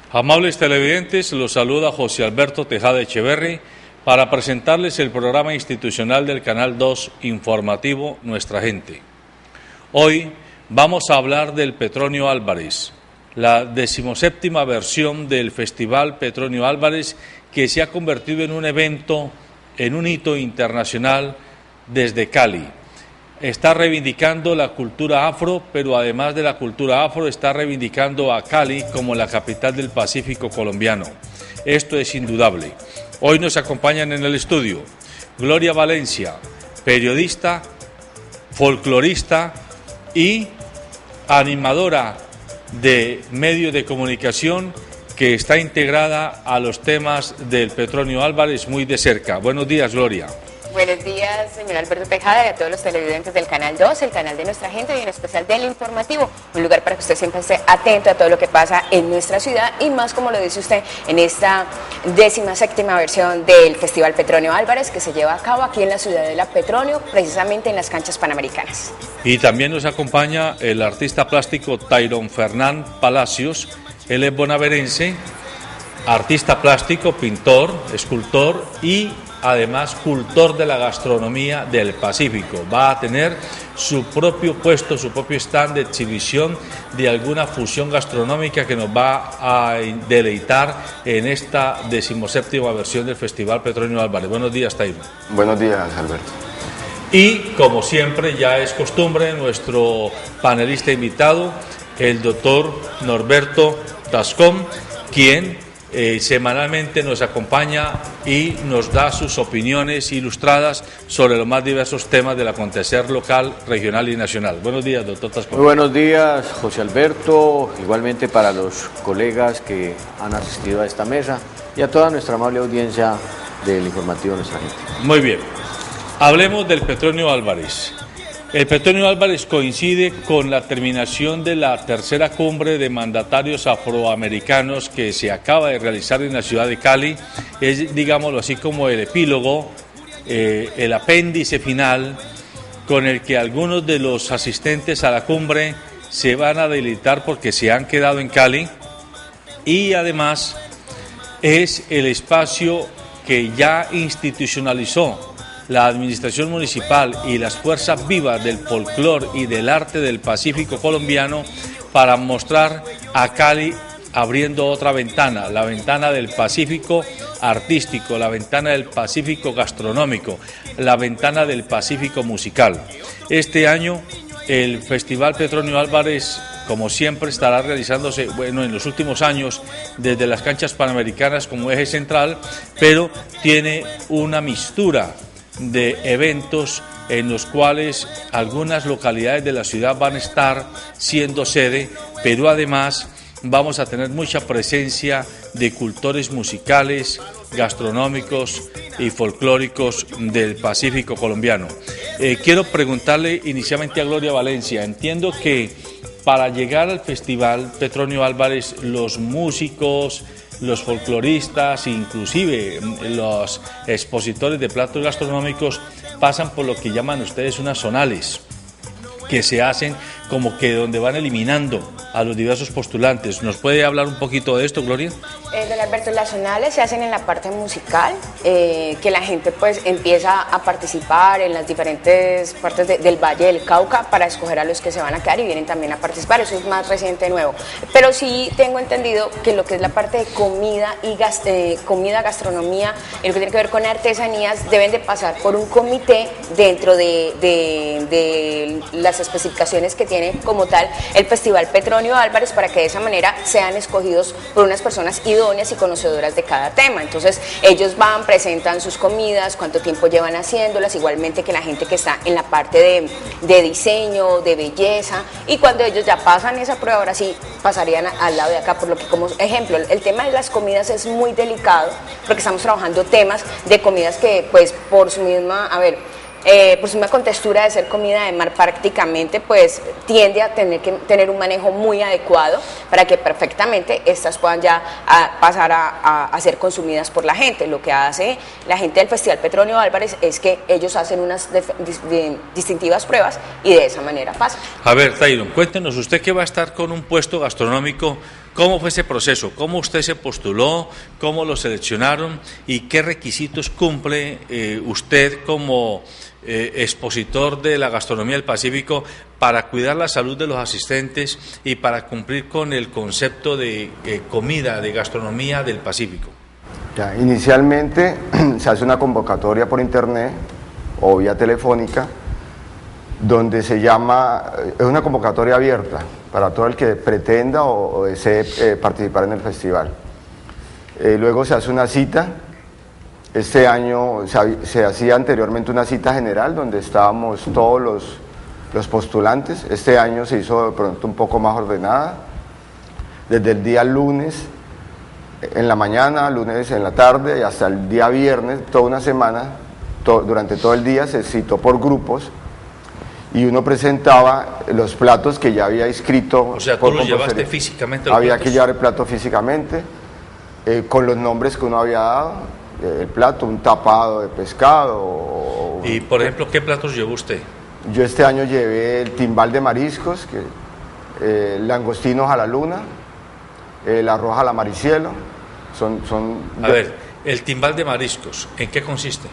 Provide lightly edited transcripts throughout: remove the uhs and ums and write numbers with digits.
Amables televidentes, los saluda José Alberto Tejada Echeverri para presentarles el programa institucional del Canal 2 informativo Nuestra Gente. Hoy vamos a hablar del Petronio Álvarez, la 17ª versión del Festival Petronio Álvarez, que se ha convertido en un evento, en un hito internacional desde Cali. Está reivindicando la cultura afro, pero además de la cultura afro está reivindicando a Cali como la capital del Pacífico colombiano. Esto es indudable. Hoy nos acompañan en el estudio Gloria Valencia, periodista, folclorista y animadora de medios de comunicación que está integrada a los temas del Petronio Álvarez muy de cerca. Buenos días, Gloria. Buenos días, señor Alberto Tejada, y a todos los televidentes del Canal 2, el canal de Nuestra Gente y en especial del Informativo, un lugar para que usted siempre esté atento a todo lo que pasa en nuestra ciudad y más, como lo dice usted, en esta 17ª versión del Festival Petronio Álvarez que se lleva a cabo aquí en la ciudad de La Petronio, precisamente en las canchas panamericanas. Y también nos acompaña el artista plástico Tyrone Fernán Palacios. Él es bonaverense, artista plástico, pintor, escultor y además cultor de la gastronomía del Pacífico. Va a tener su propio puesto, su propio stand de exhibición de alguna fusión gastronómica que nos va a deleitar en esta 17ª versión del Festival Petronio Álvarez. Buenos días, Tairo. Buenos días, Alberto. Y como siempre, ya es costumbre, nuestro panelista invitado, el doctor Norberto Tascón, quien semanalmente nos acompaña y nos da sus opiniones ilustradas sobre los más diversos temas del acontecer local, regional y nacional. Buenos días, doctor Tascón. Muy buenos días, José Alberto, igualmente para los colegas que han asistido a esta mesa y a toda nuestra amable audiencia del informativo Nuestra Gente. Muy bien, hablemos del Petronio Álvarez. El Petronio Álvarez coincide con la terminación de la tercera cumbre de mandatarios afroamericanos que se acaba de realizar en la ciudad de Cali. Es, digámoslo así, como el epílogo, el apéndice final con el que algunos de los asistentes a la cumbre se van a deleitar porque se han quedado en Cali, y además es el espacio que ya institucionalizó la administración municipal y las fuerzas vivas del folclor y del arte del Pacífico colombiano para mostrar a Cali abriendo otra ventana, la ventana del Pacífico artístico, la ventana del Pacífico gastronómico, la ventana del Pacífico musical. Este año el Festival Petronio Álvarez, como siempre, estará realizándose, bueno, en los últimos años, desde las canchas panamericanas como eje central, pero tiene una mixtura de eventos en los cuales algunas localidades de la ciudad van a estar siendo sede, pero además vamos a tener mucha presencia de cultores musicales, gastronómicos y folclóricos del Pacífico colombiano. Quiero preguntarle inicialmente a Gloria Valencia. Entiendo que para llegar al Festival Petronio Álvarez, los músicos, los folcloristas, inclusive los expositores de platos gastronómicos pasan por lo que llaman ustedes unas zonales, que se hacen como que donde van eliminando a los diversos postulantes. ¿Nos puede hablar un poquito de esto, Gloria? Don Alberto, las zonales se hacen en la parte musical, que la gente pues empieza a participar en las diferentes partes del Valle del Cauca para escoger a los que se van a quedar y vienen también a participar. Eso es más reciente, nuevo. Pero sí tengo entendido que lo que es la parte de comida y comida, gastronomía, y lo que tiene que ver con artesanías, deben de pasar por un comité dentro de las especificaciones que tiene como tal el Festival Petronio Álvarez, para que de esa manera sean escogidos por unas personas idóneas y conocedoras de cada tema. Entonces ellos van, presentan sus comidas, cuánto tiempo llevan haciéndolas, igualmente que la gente que está en la parte de diseño, de belleza, y cuando ellos ya pasan esa prueba, ahora sí pasarían al lado de acá, por lo que como ejemplo, el tema de las comidas es muy delicado, porque estamos trabajando temas de comidas que pues por su misma, por su misma contextura de ser comida de mar prácticamente, pues tiende a tener que tener un manejo muy adecuado para que perfectamente estas puedan ya pasar a ser consumidas por la gente. Lo que hace la gente del Festival Petronio Álvarez es que ellos hacen unas distintivas pruebas y de esa manera pasa. A ver, Tyrone, cuéntenos, usted que va a estar con un puesto gastronómico, ¿Cómo fue ese proceso? ¿Cómo usted se postuló? ¿Cómo lo seleccionaron? ¿Y qué requisitos cumple usted como expositor de la gastronomía del Pacífico para cuidar la salud de los asistentes y para cumplir con el concepto de comida, de gastronomía del Pacífico? Ya, inicialmente se hace una convocatoria por internet o vía telefónica, donde es una convocatoria abierta para todo el que pretenda o desee participar en el festival. Luego se hace una cita. Este año se hacía anteriormente una cita general donde estábamos todos los postulantes. Este año se hizo de pronto un poco más ordenada, desde el día lunes en la mañana, lunes en la tarde y hasta el día viernes, toda una semana, durante todo el día se citó por grupos y uno presentaba los platos que ya había inscrito. O sea, tú los llevaste físicamente. Había que llevar el plato físicamente, con los nombres que uno había dado, el plato, un tapado de pescado. Y por ejemplo, ¿qué platos llevó usted? Yo este año llevé el timbal de mariscos, langostinos a la luna, el arroz a la maricielo. A ver, el timbal de mariscos, ¿en qué consiste?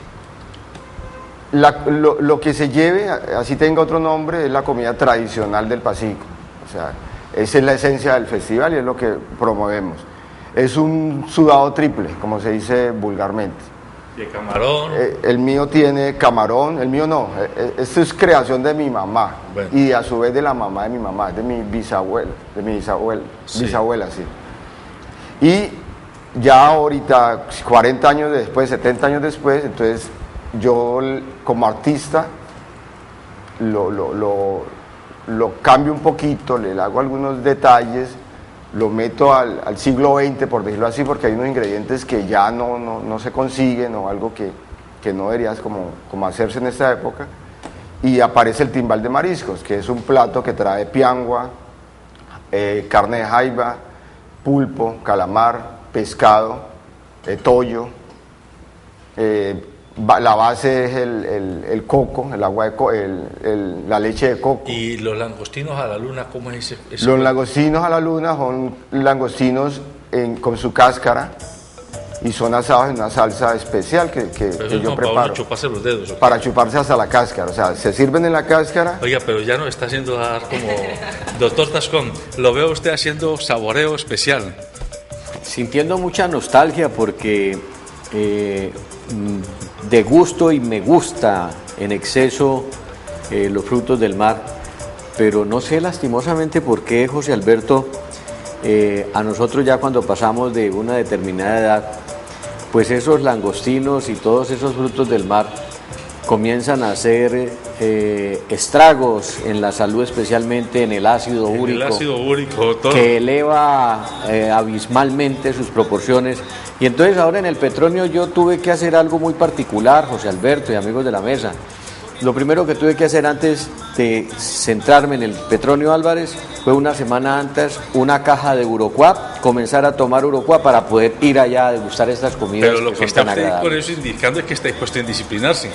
Lo que se lleve, así tenga otro nombre, es la comida tradicional del Pacífico. O sea, esa es la esencia del festival y es lo que promovemos. Es un sudado triple, como se dice vulgarmente. ¿De camarón? El mío tiene camarón, el mío no. Esto es creación de mi mamá. Bueno. Y a su vez de la mamá de mi mamá, de mi bisabuela, sí. Bisabuela, sí. Y ya ahorita, 40 años después, 70 años después, entonces yo como artista lo cambio un poquito, le hago algunos detalles, lo meto al siglo XX, por decirlo así, porque hay unos ingredientes que ya no se consiguen o algo que no deberías como hacerse en esta época, y aparece el timbal de mariscos, que es un plato que trae piangua, carne de jaiba, pulpo, calamar, pescado, toyo, la base es el coco, el agua de la leche de coco. ¿Y los langostinos a la luna, cómo es ese? Los langostinos a la luna son langostinos con su cáscara y son asados en una salsa especial que yo preparo. Para chuparse los dedos. ¿Okay? Para chuparse hasta la cáscara, o sea, se sirven en la cáscara. Oiga, pero ya no está haciendo dar como doctor Tascón, lo veo usted haciendo saboreo especial. Sintiendo mucha nostalgia porque degusto y me gusta en exceso los frutos del mar, pero no sé lastimosamente por qué, José Alberto, a nosotros ya cuando pasamos de una determinada edad, pues esos langostinos y todos esos frutos del mar comienzan a hacer estragos en la salud, especialmente en el ácido úrico, todo. Que eleva abismalmente sus proporciones. Y entonces ahora en el Petronio yo tuve que hacer algo muy particular, José Alberto y amigos de la mesa. Lo primero que tuve que hacer antes de centrarme en el Petronio Álvarez fue una semana antes una caja de Urocuá, comenzar a tomar Urocuá para poder ir allá a degustar estas comidas. Pero lo que son está tan usted agradables. por eso indicando es que está dispuesto a indisciplinarse.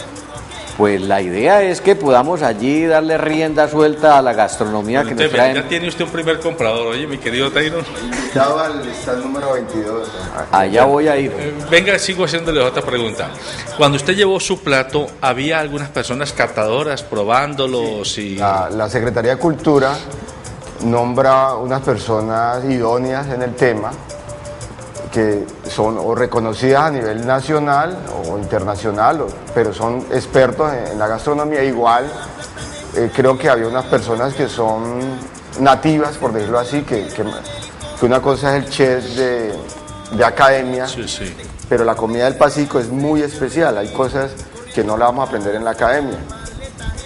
Pues la idea es que podamos allí darle rienda suelta a la gastronomía que nos traen. Ya tiene usted un primer comprador, oye, mi querido Tairo. Está el número 22. Allá voy a ir. Venga, sigo haciéndole otra pregunta. Cuando usted llevó su plato, ¿había algunas personas catadoras probándolos? Sí. La Secretaría de Cultura nombra unas personas idóneas en el tema, que son o reconocidas a nivel nacional o internacional, pero son expertos en la gastronomía. Igual creo que había unas personas que son nativas, por decirlo así, que una cosa es el chef de academia, sí. Pero la comida del Pacífico es muy especial, hay cosas que no la vamos a aprender en la academia.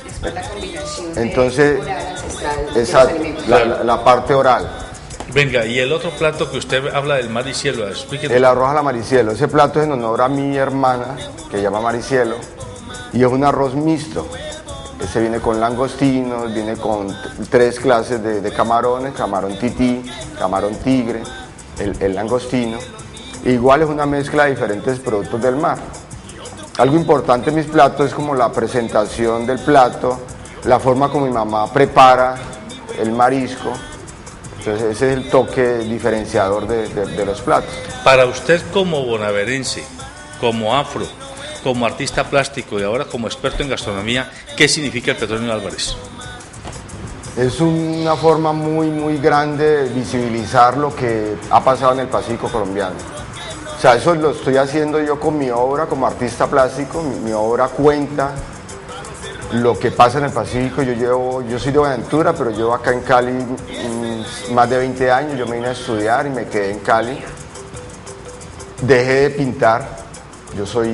Es la combinación. Entonces, oral ancestral exacto, de los alimentos. la parte oral. Venga, y el otro plato que usted habla del maricielo, explíquenos. El arroz a la maricielo. Ese plato es en honor a mi hermana, que se llama Maricielo, y es un arroz mixto. Ese viene con langostinos, viene con 3 clases de camarones, camarón tití, camarón tigre, el langostino. Igual es una mezcla de diferentes productos del mar. Algo importante en mis platos es como la presentación del plato, la forma como mi mamá prepara el marisco, Entonces ese es el toque diferenciador de los platos. Para usted como bonaverense, como afro, como artista plástico y ahora como experto en gastronomía, ¿qué significa el Petronio Álvarez? Es una forma muy grande de visibilizar lo que ha pasado en el Pacífico colombiano. O sea, eso lo estoy haciendo yo con mi obra como artista plástico. Mi obra cuenta lo que pasa en el Pacífico. Yo soy de Buenaventura, pero llevo acá en Cali más de 20 años. Yo me vine a estudiar y me quedé en Cali. Dejé de pintar. Yo soy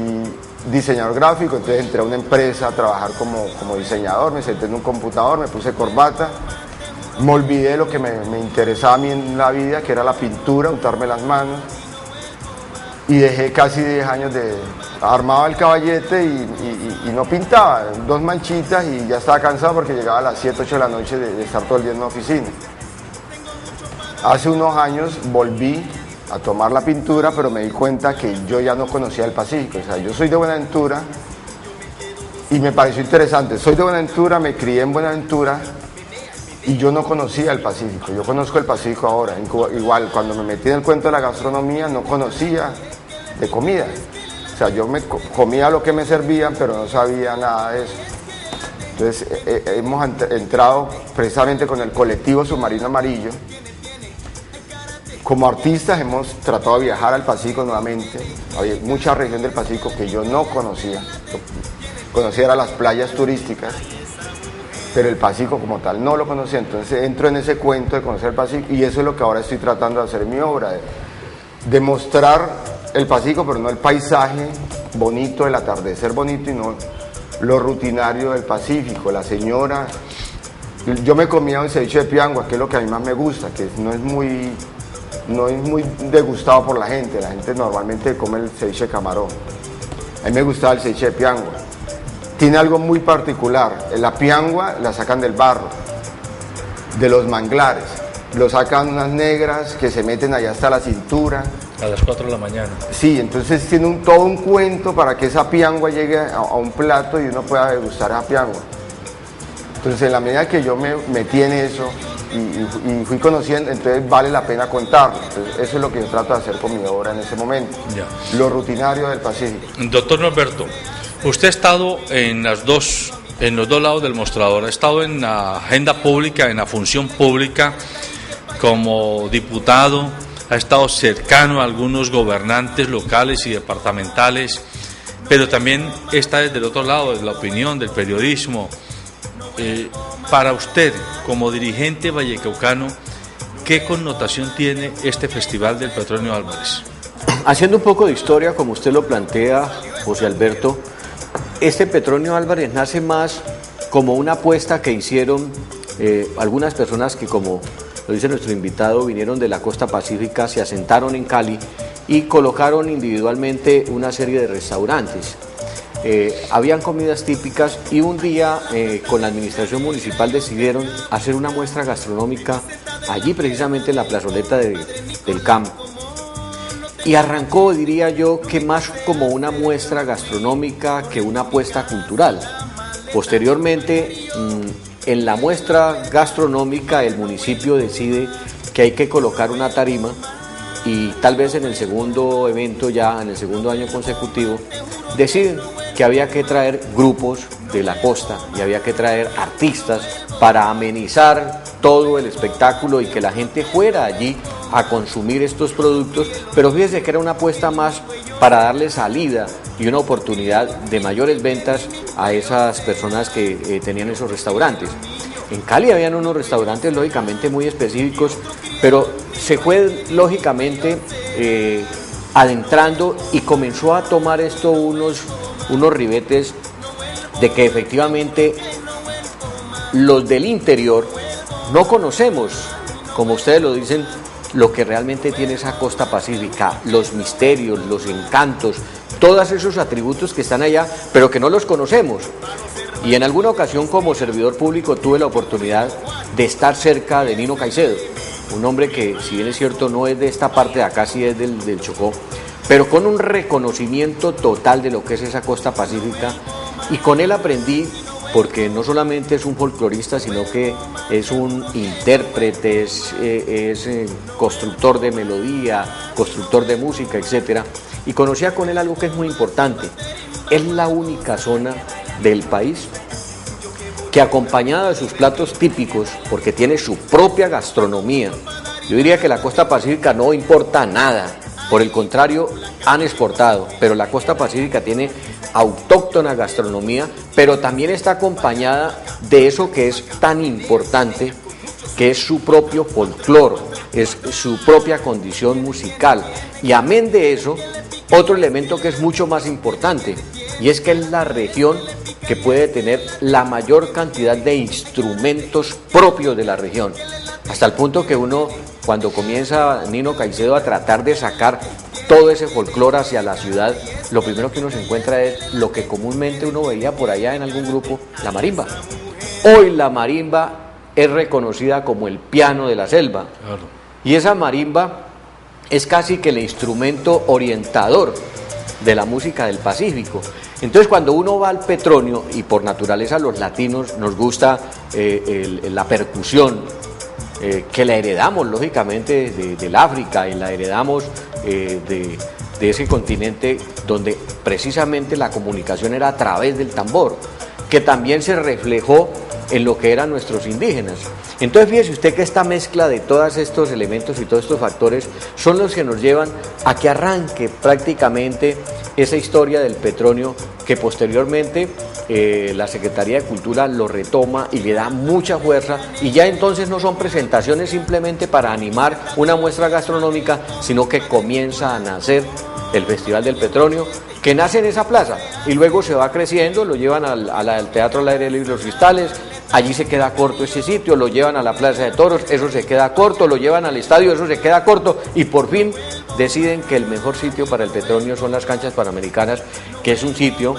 diseñador gráfico, entonces entré a una empresa a trabajar como diseñador, me senté en un computador, me puse corbata, me olvidé de lo que me interesaba a mí en la vida, que era la pintura, untarme las manos, y dejé casi 10 años armaba el caballete y no pintaba, 2 manchitas y ya estaba cansado porque llegaba a las 7, 8 de la noche de estar todo el día en una oficina. Hace unos años volví a tomar la pintura, pero me di cuenta que yo ya no conocía el Pacífico. O sea, yo soy de Buenaventura y me pareció interesante. Soy de Buenaventura, me crié en Buenaventura y yo no conocía el Pacífico. Yo conozco el Pacífico ahora. Igual, cuando me metí en el cuento de la gastronomía, no conocía de comida. O sea, yo comía lo que me servían, pero no sabía nada de eso. Entonces, hemos entrado precisamente con el colectivo Submarino Amarillo. Como artistas hemos tratado de viajar al Pacífico nuevamente. Había mucha región del Pacífico que yo no conocía. Conocía eran las playas turísticas, pero el Pacífico como tal no lo conocía. Entonces entro en ese cuento de conocer el Pacífico y eso es lo que ahora estoy tratando de hacer en mi obra, de mostrar el Pacífico, pero no el paisaje bonito, el atardecer bonito, y no lo rutinario del Pacífico. La señora, yo me comía un ceviche de piangua, que es lo que a mí más me gusta, que no es muy degustado por la gente normalmente come el ceviche de camarón. A mí me gustaba el ceviche de piangua. Tiene algo muy particular, la piangua la sacan del barro, de los manglares, lo sacan unas negras que se meten allá hasta la cintura. A las 4 de la mañana. Sí, entonces tiene todo un cuento para que esa piangua llegue a un plato y uno pueda degustar esa piangua. Entonces en la medida que yo me metí en eso, y fui conociendo, entonces vale la pena contarlo. Entonces, eso es lo que yo trato de hacer con mi obra en ese momento. Ya. Lo rutinario del Pacífico. Doctor Norberto, usted ha estado en los dos lados del mostrador, ha estado en la agenda pública, en la función pública como diputado, ha estado cercano a algunos gobernantes locales y departamentales, pero también está desde el otro lado, de la opinión, del periodismo. Para usted, como dirigente vallecaucano, ¿qué connotación tiene este Festival del Petronio Álvarez? Haciendo un poco de historia, como usted lo plantea, José Alberto, este Petronio Álvarez nace más como una apuesta que hicieron algunas personas que, como lo dice nuestro invitado, vinieron de la costa pacífica, se asentaron en Cali y colocaron individualmente una serie de restaurantes. Habían comidas típicas y un día con la administración municipal decidieron hacer una muestra gastronómica allí precisamente en la plazoleta del campo. Y arrancó, diría yo, que más como una muestra gastronómica que una apuesta cultural. Posteriormente, en la muestra gastronómica el municipio decide que hay que colocar una tarima y tal vez en el segundo evento, ya en el segundo año consecutivo, deciden que había que traer grupos de la costa y había que traer artistas para amenizar todo el espectáculo y que la gente fuera allí a consumir estos productos, pero fíjese que era una apuesta más para darle salida y una oportunidad de mayores ventas a esas personas que tenían esos restaurantes. En Cali habían unos restaurantes lógicamente muy específicos, pero se fue lógicamente adentrando y comenzó a tomar esto unos ribetes de que efectivamente los del interior no conocemos, como ustedes lo dicen, lo que realmente tiene esa costa pacífica, los misterios, los encantos, todos esos atributos que están allá, pero que no los conocemos. Y en alguna ocasión como servidor público tuve la oportunidad de estar cerca de Nino Caicedo, un hombre que, si bien es cierto, no es de esta parte de acá, sí es del Chocó, pero con un reconocimiento total de lo que es esa costa pacífica, y con él aprendí porque no solamente es un folclorista, sino que es un intérprete, es constructor de melodía, constructor de música, etc. Y conocía con él algo que es muy importante. Es la única zona del país que, acompañada de sus platos típicos, porque tiene su propia gastronomía, yo diría que la costa pacífica no importa nada, por el contrario, han exportado, pero la costa pacífica tiene autóctona gastronomía, pero también está acompañada de eso que es tan importante, que es su propio folclore, es su propia condición musical. Y amén de eso, otro elemento que es mucho más importante, y es que es la región que puede tener la mayor cantidad de instrumentos propios de la región, hasta el punto que uno, cuando comienza Nino Caicedo a tratar de sacar todo ese folclore hacia la ciudad, lo primero que uno se encuentra es lo que comúnmente uno veía por allá en algún grupo, la marimba. Hoy la marimba es reconocida como el piano de la selva. Claro. Y esa marimba es casi que el instrumento orientador de la música del Pacífico. Entonces, cuando uno va al Petronio, y por naturaleza los latinos nos gusta la percusión, que la heredamos lógicamente del África, y la heredamos de ese continente donde precisamente la comunicación era a través del tambor, que también se reflejó en lo que eran nuestros indígenas. Entonces, fíjese usted que esta mezcla de todos estos elementos y todos estos factores son los que nos llevan a que arranque prácticamente esa historia del Petronio, que posteriormente la Secretaría de Cultura lo retoma y le da mucha fuerza, y ya entonces no son presentaciones simplemente para animar una muestra gastronómica, sino que comienza a nacer el Festival del Petronio, que nace en esa plaza y luego se va creciendo, lo llevan al Teatro al Aire Libre Los Cristales, allí se queda corto ese sitio, lo llevan a la Plaza de Toros, eso se queda corto, lo llevan al estadio, eso se queda corto, y por fin deciden que el mejor sitio para el Petronio son las canchas panamericanas, que es un sitio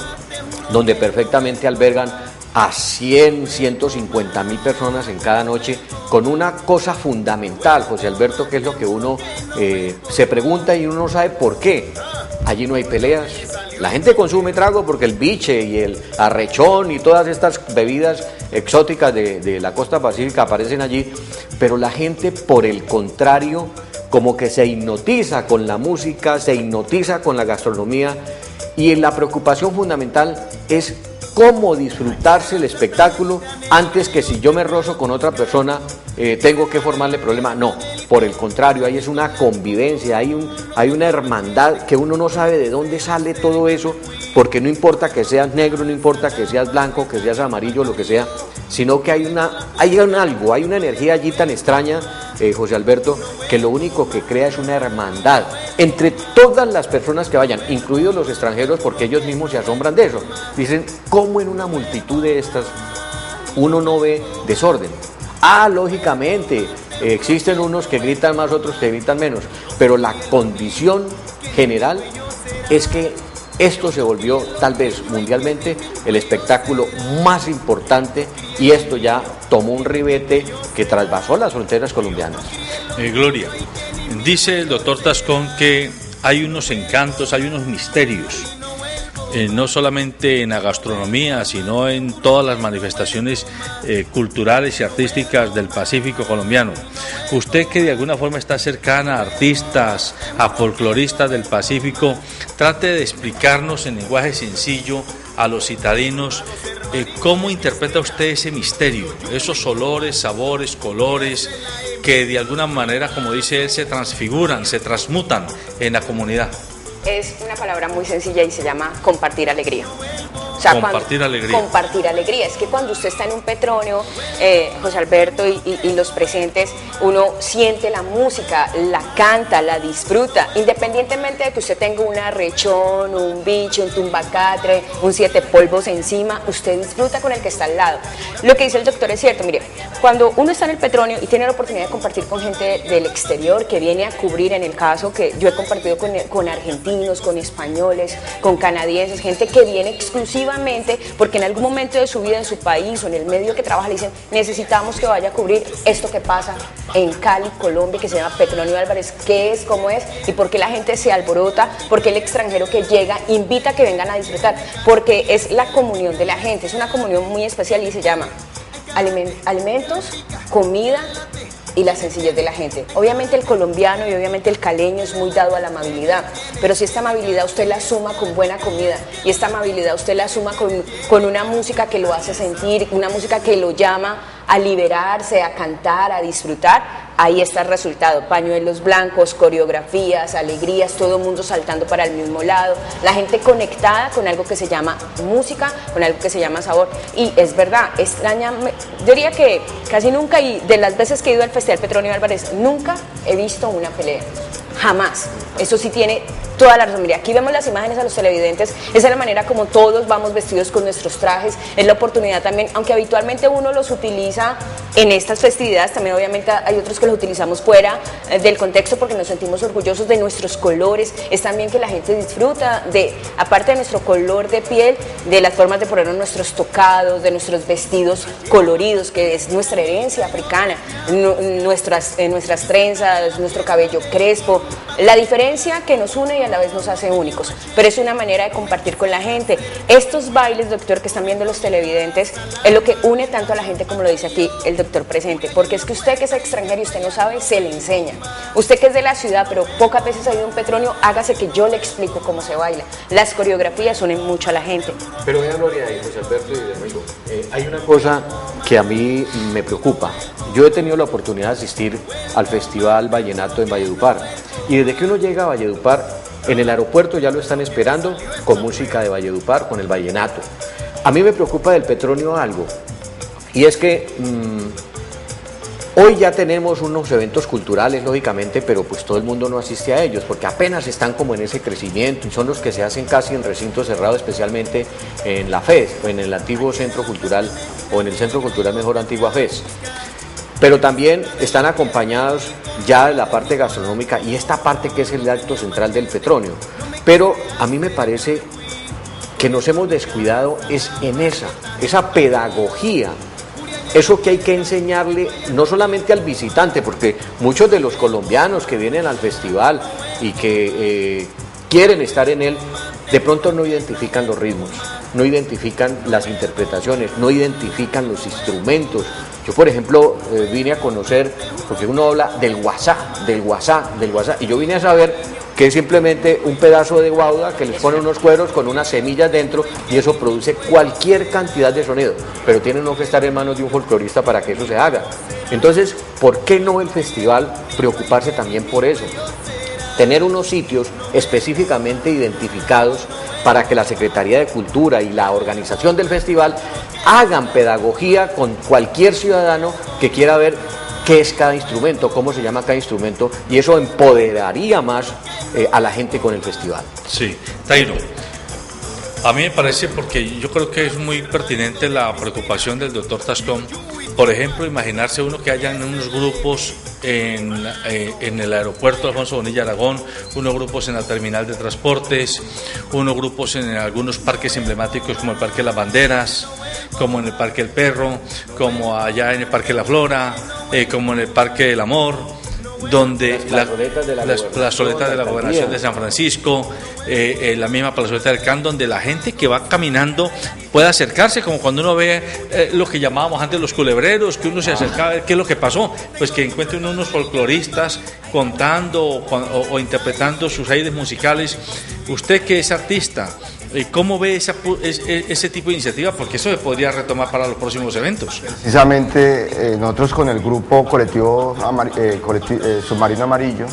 donde perfectamente albergan a 100, 150.000 personas en cada noche, con una cosa fundamental, José Alberto, que es lo que uno se pregunta y uno no sabe por qué. Allí no hay peleas, la gente consume trago porque el biche y el arrechón y todas estas bebidas exóticas de la costa pacífica aparecen allí, pero la gente, por el contrario, como que se hipnotiza con la música, se hipnotiza con la gastronomía, y la preocupación fundamental es cómo disfrutarse el espectáculo antes que si yo me rozo con otra persona tengo que formarle problema. No, por el contrario, ahí es una convivencia, hay una hermandad que uno no sabe de dónde sale todo eso, porque no importa que seas negro, no importa que seas blanco, que seas amarillo, lo que sea, sino que hay una energía allí tan extraña, José Alberto, que lo único que crea es una hermandad entre todas las personas que vayan, incluidos los extranjeros, porque ellos mismos se asombran de eso. Dicen, ¿cómo en una multitud de estas uno no ve desorden? Lógicamente, existen unos que gritan más, otros que gritan menos, pero la condición general es que esto se volvió, tal vez mundialmente, el espectáculo más importante, y esto ya tomó un ribete que trasvasó las fronteras colombianas. Gloria, dice el doctor Tascón que hay unos encantos, hay unos misterios, no solamente en la gastronomía, sino en todas las manifestaciones culturales y artísticas del Pacífico colombiano. Usted, que de alguna forma está cercana a artistas, a folcloristas del Pacífico, trate de explicarnos en lenguaje sencillo a los citadinos cómo interpreta usted ese misterio, esos olores, sabores, colores que de alguna manera, como dice él, se transfiguran, se transmutan en la comunidad. Es una palabra muy sencilla y se llama compartir alegría. O sea, compartir alegría. Compartir alegría. Es que cuando usted está en un Petronio, José Alberto y los presentes, uno siente la música, la canta, la disfruta, independientemente de que usted tenga un arrechón, un bicho, un tumbacatre, un siete polvos encima, usted disfruta con el que está al lado. Lo que dice el doctor es cierto. Mire, cuando uno está en el Petronio y tiene la oportunidad de compartir con gente del exterior que viene a cubrir, en el caso que yo he compartido con argentinos, con españoles, con canadienses, gente que viene exclusivamente masivamente, porque en algún momento de su vida, en su país o en el medio que trabaja, le dicen, necesitamos que vaya a cubrir esto que pasa en Cali, Colombia, que se llama Petronio Álvarez, qué es, cómo es y por qué la gente se alborota, por qué el extranjero que llega invita a que vengan a disfrutar, porque es la comunión de la gente, es una comunión muy especial y se llama alimentos, comida y la sencillez de la gente. Obviamente el colombiano y obviamente el caleño es muy dado a la amabilidad, pero si esta amabilidad usted la suma con buena comida y esta amabilidad usted la suma con una música que lo hace sentir, una música que lo llama a liberarse, a cantar, a disfrutar, ahí está el resultado. Pañuelos blancos, coreografías, alegrías, todo el mundo saltando para el mismo lado, la gente conectada con algo que se llama música, con algo que se llama sabor. Y es verdad, yo diría que casi nunca, y de las veces que he ido al Festival Petronio Álvarez, nunca he visto una pelea. Jamás. Eso sí tiene toda la razón. Mire, aquí vemos las imágenes a los televidentes, esa es la manera como todos vamos vestidos con nuestros trajes, es la oportunidad también, aunque habitualmente uno los utiliza en estas festividades, también obviamente hay otros que los utilizamos fuera del contexto porque nos sentimos orgullosos de nuestros colores, es también que la gente disfruta de, aparte de nuestro color de piel, de las formas de ponernos nuestros tocados, de nuestros vestidos coloridos, que es nuestra herencia africana, nuestras trenzas, nuestro cabello crespo, la diferencia que nos une y a la vez nos hace únicos, pero es una manera de compartir con la gente. Estos bailes, doctor, que están viendo los televidentes, es lo que une tanto a la gente como lo dice aquí el doctor presente, porque es que usted que es extranjero y usted no sabe, se le enseña. Usted que es de la ciudad, pero pocas veces ha ido a un Petronio, hágase que yo le explico cómo se baila. Las coreografías unen mucho a la gente. Pero vean, Gloria y José Alberto y de amigo, hay una cosa que a mí me preocupa. Yo he tenido la oportunidad de asistir al Festival Vallenato en Valledupar, y desde que uno llega a Valledupar, en el aeropuerto ya lo están esperando con música de Valledupar, con el vallenato. A mí me preocupa del Petronio algo, y es que hoy ya tenemos unos eventos culturales, lógicamente, pero pues todo el mundo no asiste a ellos, porque apenas están como en ese crecimiento, y son los que se hacen casi en recinto cerrado, especialmente en la FES, o en el antiguo Centro Cultural, o en el Centro Cultural mejor Antigua FES. Pero también están acompañados ya de la parte gastronómica y esta parte que es el acto central del Petronio. Pero a mí me parece que nos hemos descuidado es en esa pedagogía, eso que hay que enseñarle no solamente al visitante, porque muchos de los colombianos que vienen al festival y que quieren estar en él, de pronto no identifican los ritmos, no identifican las interpretaciones, no identifican los instrumentos. Yo, por ejemplo, vine a conocer, porque uno habla del guasá, y yo vine a saber que es simplemente un pedazo de guauda que les pone unos cueros con unas semillas dentro y eso produce cualquier cantidad de sonido, pero tiene uno que estar en manos de un folclorista para que eso se haga. Entonces, ¿por qué no el festival preocuparse también por eso? Tener unos sitios específicamente identificados para que la Secretaría de Cultura y la organización del festival hagan pedagogía con cualquier ciudadano que quiera ver qué es cada instrumento, cómo se llama cada instrumento, y eso empoderaría más a la gente con el festival. Sí, Tairo, a mí me parece, porque yo creo que es muy pertinente la preocupación del doctor Tascón. Por ejemplo, imaginarse uno que hayan unos grupos en el aeropuerto Alfonso Bonilla Aragón, unos grupos en la terminal de transportes, unos grupos en algunos parques emblemáticos como el Parque Las Banderas, como en el Parque El Perro, como allá en el Parque La Flora, como en el Parque del Amor, donde las plazoletas de la Gobernación de San Francisco, la misma plazoleta del CAN, donde la gente que va caminando puede acercarse, como cuando uno ve lo que llamábamos antes los culebreros, que uno se acercaba a ver qué es lo que pasó, pues que encuentren unos folcloristas contando o interpretando sus aires musicales. Usted que es artista, ¿cómo ve ese tipo de iniciativa? Porque eso se podría retomar para los próximos eventos. Precisamente nosotros con el grupo colectivo Submarino Amarillo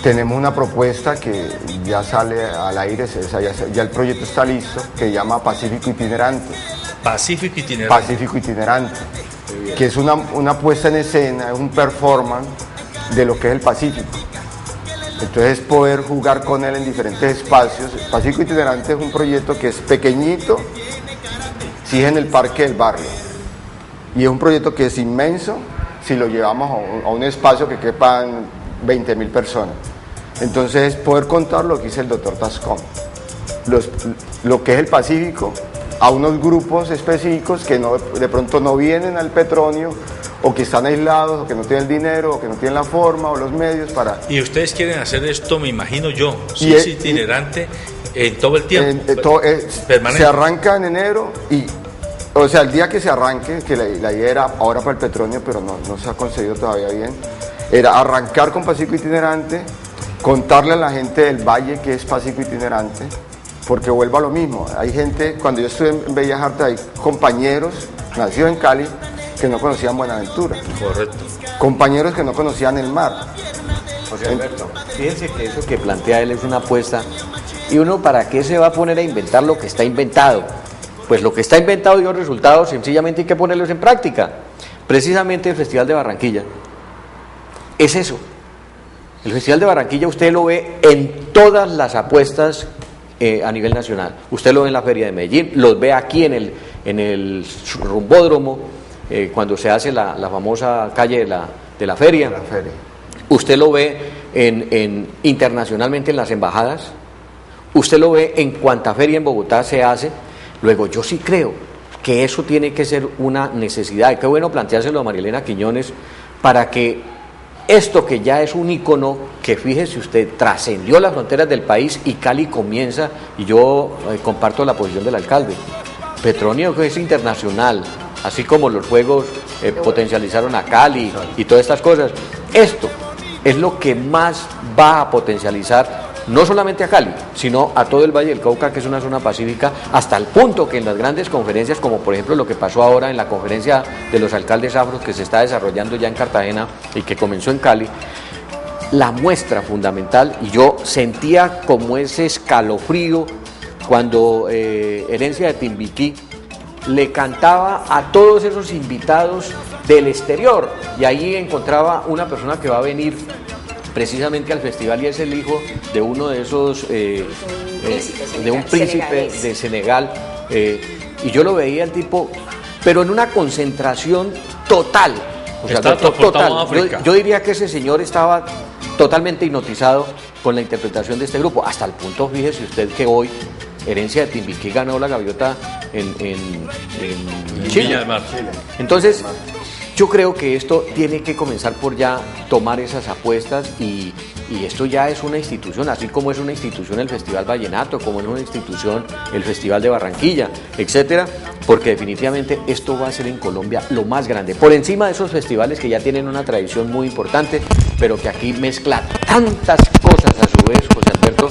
tenemos una propuesta que ya sale al aire, ya el proyecto está listo, que se llama Pacífico Itinerante. Pacífico Itinerante. Pacífico Itinerante, que es una puesta en escena, es un performance de lo que es el Pacífico. Entonces poder jugar con él en diferentes espacios. Pacífico Itinerante es un proyecto que es pequeñito, sí, es en el Parque del Barrio, y es un proyecto que es inmenso si lo llevamos a un espacio que quepan 20.000 personas. Entonces poder contar lo que dice el doctor Tascón, lo que es el Pacífico a unos grupos específicos que de pronto no vienen al Petronio, o que están aislados, o que no tienen el dinero, o que no tienen la forma o los medios para... Y ustedes quieren hacer esto, me imagino yo, Y es itinerante en todo el tiempo, permanente. Se arranca en enero y, o sea, el día que se arranque, que la idea era ahora para el Petronio, pero no se ha conseguido todavía bien, era arrancar con Pasico Itinerante, contarle a la gente del Valle que es Pasico Itinerante, porque vuelvo a lo mismo, hay gente, cuando yo estuve en Bellas Artes, hay compañeros nacidos en Cali que no conocían Buenaventura. Correcto. Compañeros que no conocían el mar. José Alberto, fíjense que eso que plantea él es una apuesta, y uno para qué se va a poner a inventar lo que está inventado. Pues lo que está inventado dio resultados, sencillamente hay que ponerlos en práctica. Precisamente el Festival de Barranquilla es eso. El Festival de Barranquilla usted lo ve en todas las apuestas a nivel nacional. Usted lo ve en la Feria de Medellín, los ve aquí en el Rumbódromo, cuando se hace la famosa calle de la feria. Usted lo ve internacionalmente en las embajadas, usted lo ve en cuanta feria en Bogotá se hace. Luego yo sí creo que eso tiene que ser una necesidad, y qué bueno planteárselo a Marielena Quiñones, para que esto que ya es un ícono, que fíjese usted, trascendió las fronteras del país, y Cali comienza, y yo comparto la posición del alcalde, Petronio que es internacional, así como los Juegos potencializaron a Cali y todas estas cosas. Esto es lo que más va a potencializar no solamente a Cali, sino a todo el Valle del Cauca, que es una zona pacífica, hasta el punto que en las grandes conferencias, como por ejemplo lo que pasó ahora en la conferencia de los alcaldes afros que se está desarrollando ya en Cartagena y que comenzó en Cali, la muestra fundamental, y yo sentía como ese escalofrío cuando Herencia de Timbiquí le cantaba a todos esos invitados del exterior, y ahí encontraba una persona que va a venir precisamente al festival, y es el hijo de uno de esos, de un príncipe de Senegal, y yo lo veía el tipo, pero en una concentración total, o sea, total. Yo diría que ese señor estaba totalmente hipnotizado con la interpretación de este grupo, hasta el punto, fíjese usted, que hoy Herencia de Timbiquí ganó la gaviota en Chile. Viña del Mar. Entonces, yo creo que esto tiene que comenzar por ya tomar esas apuestas, y esto ya es una institución, así como es una institución el Festival Vallenato, como es una institución el Festival de Barranquilla, etcétera, porque definitivamente esto va a ser en Colombia lo más grande, por encima de esos festivales que ya tienen una tradición muy importante, pero que aquí mezcla tantas cosas a su vez, José Alberto,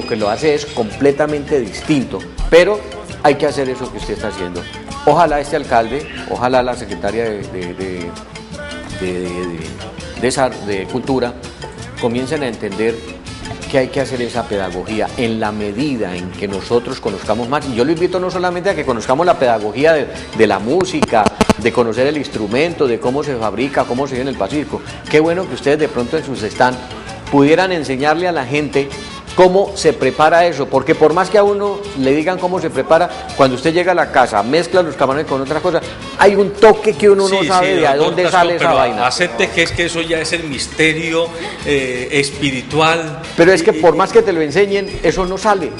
que lo hace es completamente distinto, pero hay que hacer eso que usted está haciendo. Ojalá este alcalde, ojalá la secretaria de Cultura comiencen a entender que hay que hacer esa pedagogía en la medida en que nosotros conozcamos más. Y yo lo invito no solamente a que conozcamos la pedagogía de la música, de conocer el instrumento, de cómo se fabrica, cómo se ve en el Pacífico. Qué bueno que ustedes de pronto en sus stands pudieran enseñarle a la gente cómo se prepara eso, porque por más que a uno le digan cómo se prepara, cuando usted llega a la casa, mezcla los camarones con otras cosas, hay un toque que uno no sabe de dónde sale esa vaina. Acepte que eso ya es el misterio espiritual. Pero es que por más que te lo enseñen, eso no sale,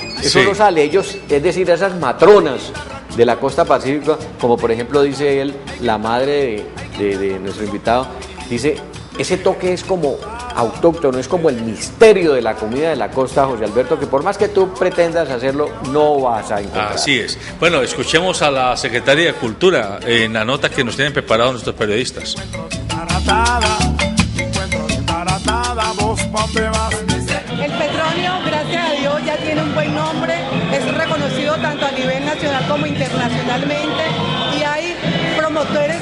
no sale. Ellos, es decir, esas matronas de la costa pacífica, como por ejemplo dice él, la madre de nuestro invitado, dice, ese toque es como autóctono, es como el misterio de la comida de la costa, José Alberto, que por más que tú pretendas hacerlo, no vas a encontrar. Así es. Bueno, escuchemos a la Secretaría de Cultura en la nota que nos tienen preparado nuestros periodistas. El Petronio, gracias a Dios, ya tiene un buen nombre, es reconocido tanto a nivel nacional como internacionalmente, y hay promotores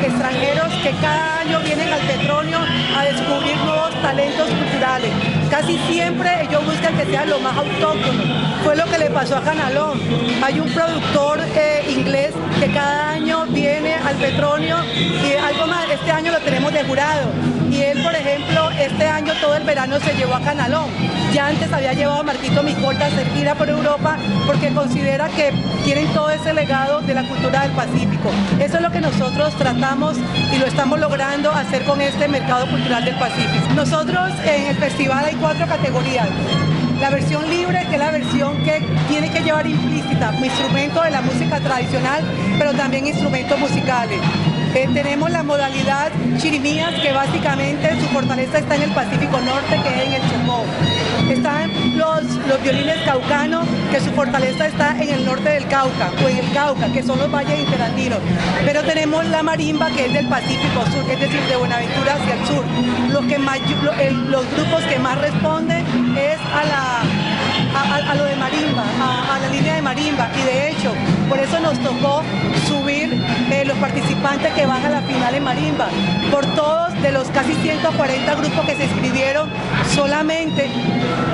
extranjeros que cada año vienen al Petronio a descubrir nuevos talentos culturales. Casi siempre ellos buscan que sea lo más autóctono. Fue lo que le pasó a Canalón. Hay un productor inglés que cada año viene al Petronio, y algo más, este año lo tenemos de jurado. Y él, por ejemplo, este año todo el verano se llevó a Canalón. Ya antes había llevado a Marquito Micolta a hacer gira por Europa, porque considera que tienen todo ese legado de la cultura del Pacífico. Eso es lo que nosotros tratamos y lo estamos logrando hacer con este mercado cultural del Pacífico. Nosotros en el festival hay 4 categorías. La versión libre, que es la versión que tiene que llevar implícita instrumentos de la música tradicional, pero también instrumentos musicales. Tenemos la modalidad chirimías, que básicamente su fortaleza está en el Pacífico Norte, que es en el Chocó. Están los violines caucanos, que su fortaleza está en el norte del Cauca, o en el Cauca, que son los valles interandinos. Pero tenemos la marimba, que es del Pacífico Sur, es decir, de Buenaventura hacia el sur. Los grupos que más responden es a lo de marimba, a la línea de marimba, y de hecho, por eso nos tocó subir los participantes que van a la final en marimba. Por todos, de los casi 140 grupos que se inscribieron, solamente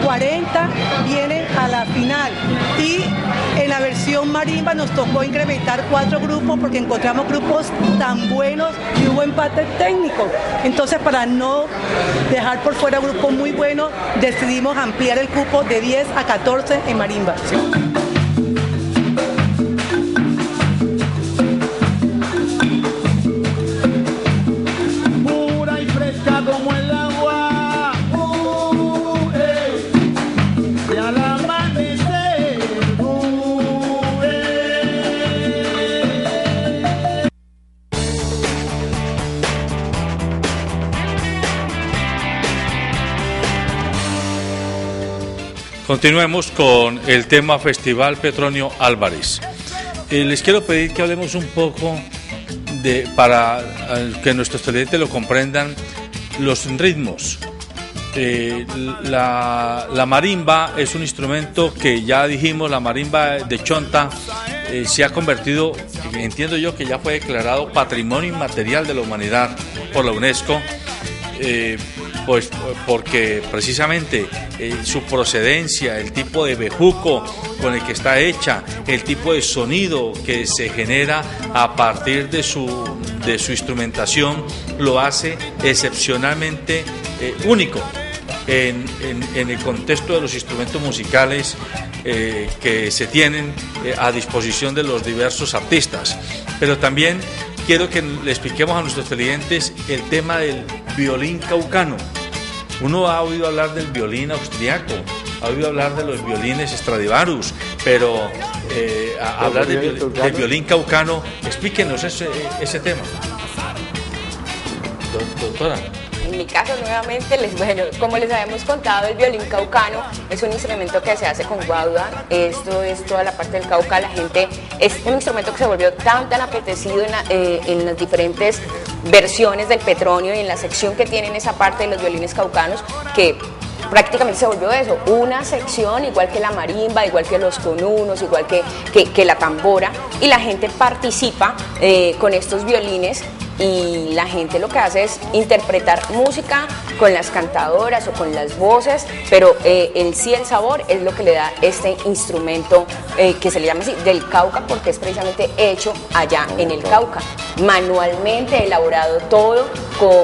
40 vienen a la final, y en la versión marimba nos tocó incrementar 4 grupos porque encontramos grupos tan buenos y hubo empate técnico. Entonces, para no dejar por fuera grupos muy buenos, decidimos ampliar el cupo de 10 a 14 en marimba. Pura y fresca como el agua, y al amanecer, Continuemos con el tema Festival Petronio Álvarez. Les quiero pedir que hablemos un poco para que nuestros televidentes lo comprendan, los ritmos. La marimba es un instrumento que ya dijimos, la marimba de Chonta se ha convertido, entiendo yo que ya fue declarado Patrimonio Inmaterial de la Humanidad por la UNESCO, pues porque precisamente su procedencia, el tipo de bejuco con el que está hecha, el tipo de sonido que se genera a partir de su instrumentación, lo hace excepcionalmente único en el contexto de los instrumentos musicales que se tienen a disposición de los diversos artistas. Pero también quiero que le expliquemos a nuestros televidentes el tema del violín caucano. Uno ha oído hablar del violín austriaco, ha oído hablar de los violines Stradivarius, pero hablar del violín caucano, explíquenos ese tema. Doctora. En mi caso, nuevamente, como les habíamos contado, el violín caucano es un instrumento que se hace con guauda. Esto es toda la parte del Cauca. La gente, es un instrumento que se volvió tan apetecido en las diferentes versiones del Petronio y en la sección que tienen esa parte de los violines caucanos, que prácticamente se volvió eso, una sección igual que la marimba, igual que los conunos, igual que la tambora, y la gente participa con estos violines. Y la gente lo que hace es interpretar música con las cantadoras o con las voces, pero el sabor es lo que le da este instrumento que se le llama así, del Cauca, porque es precisamente hecho allá en el Cauca, manualmente elaborado todo,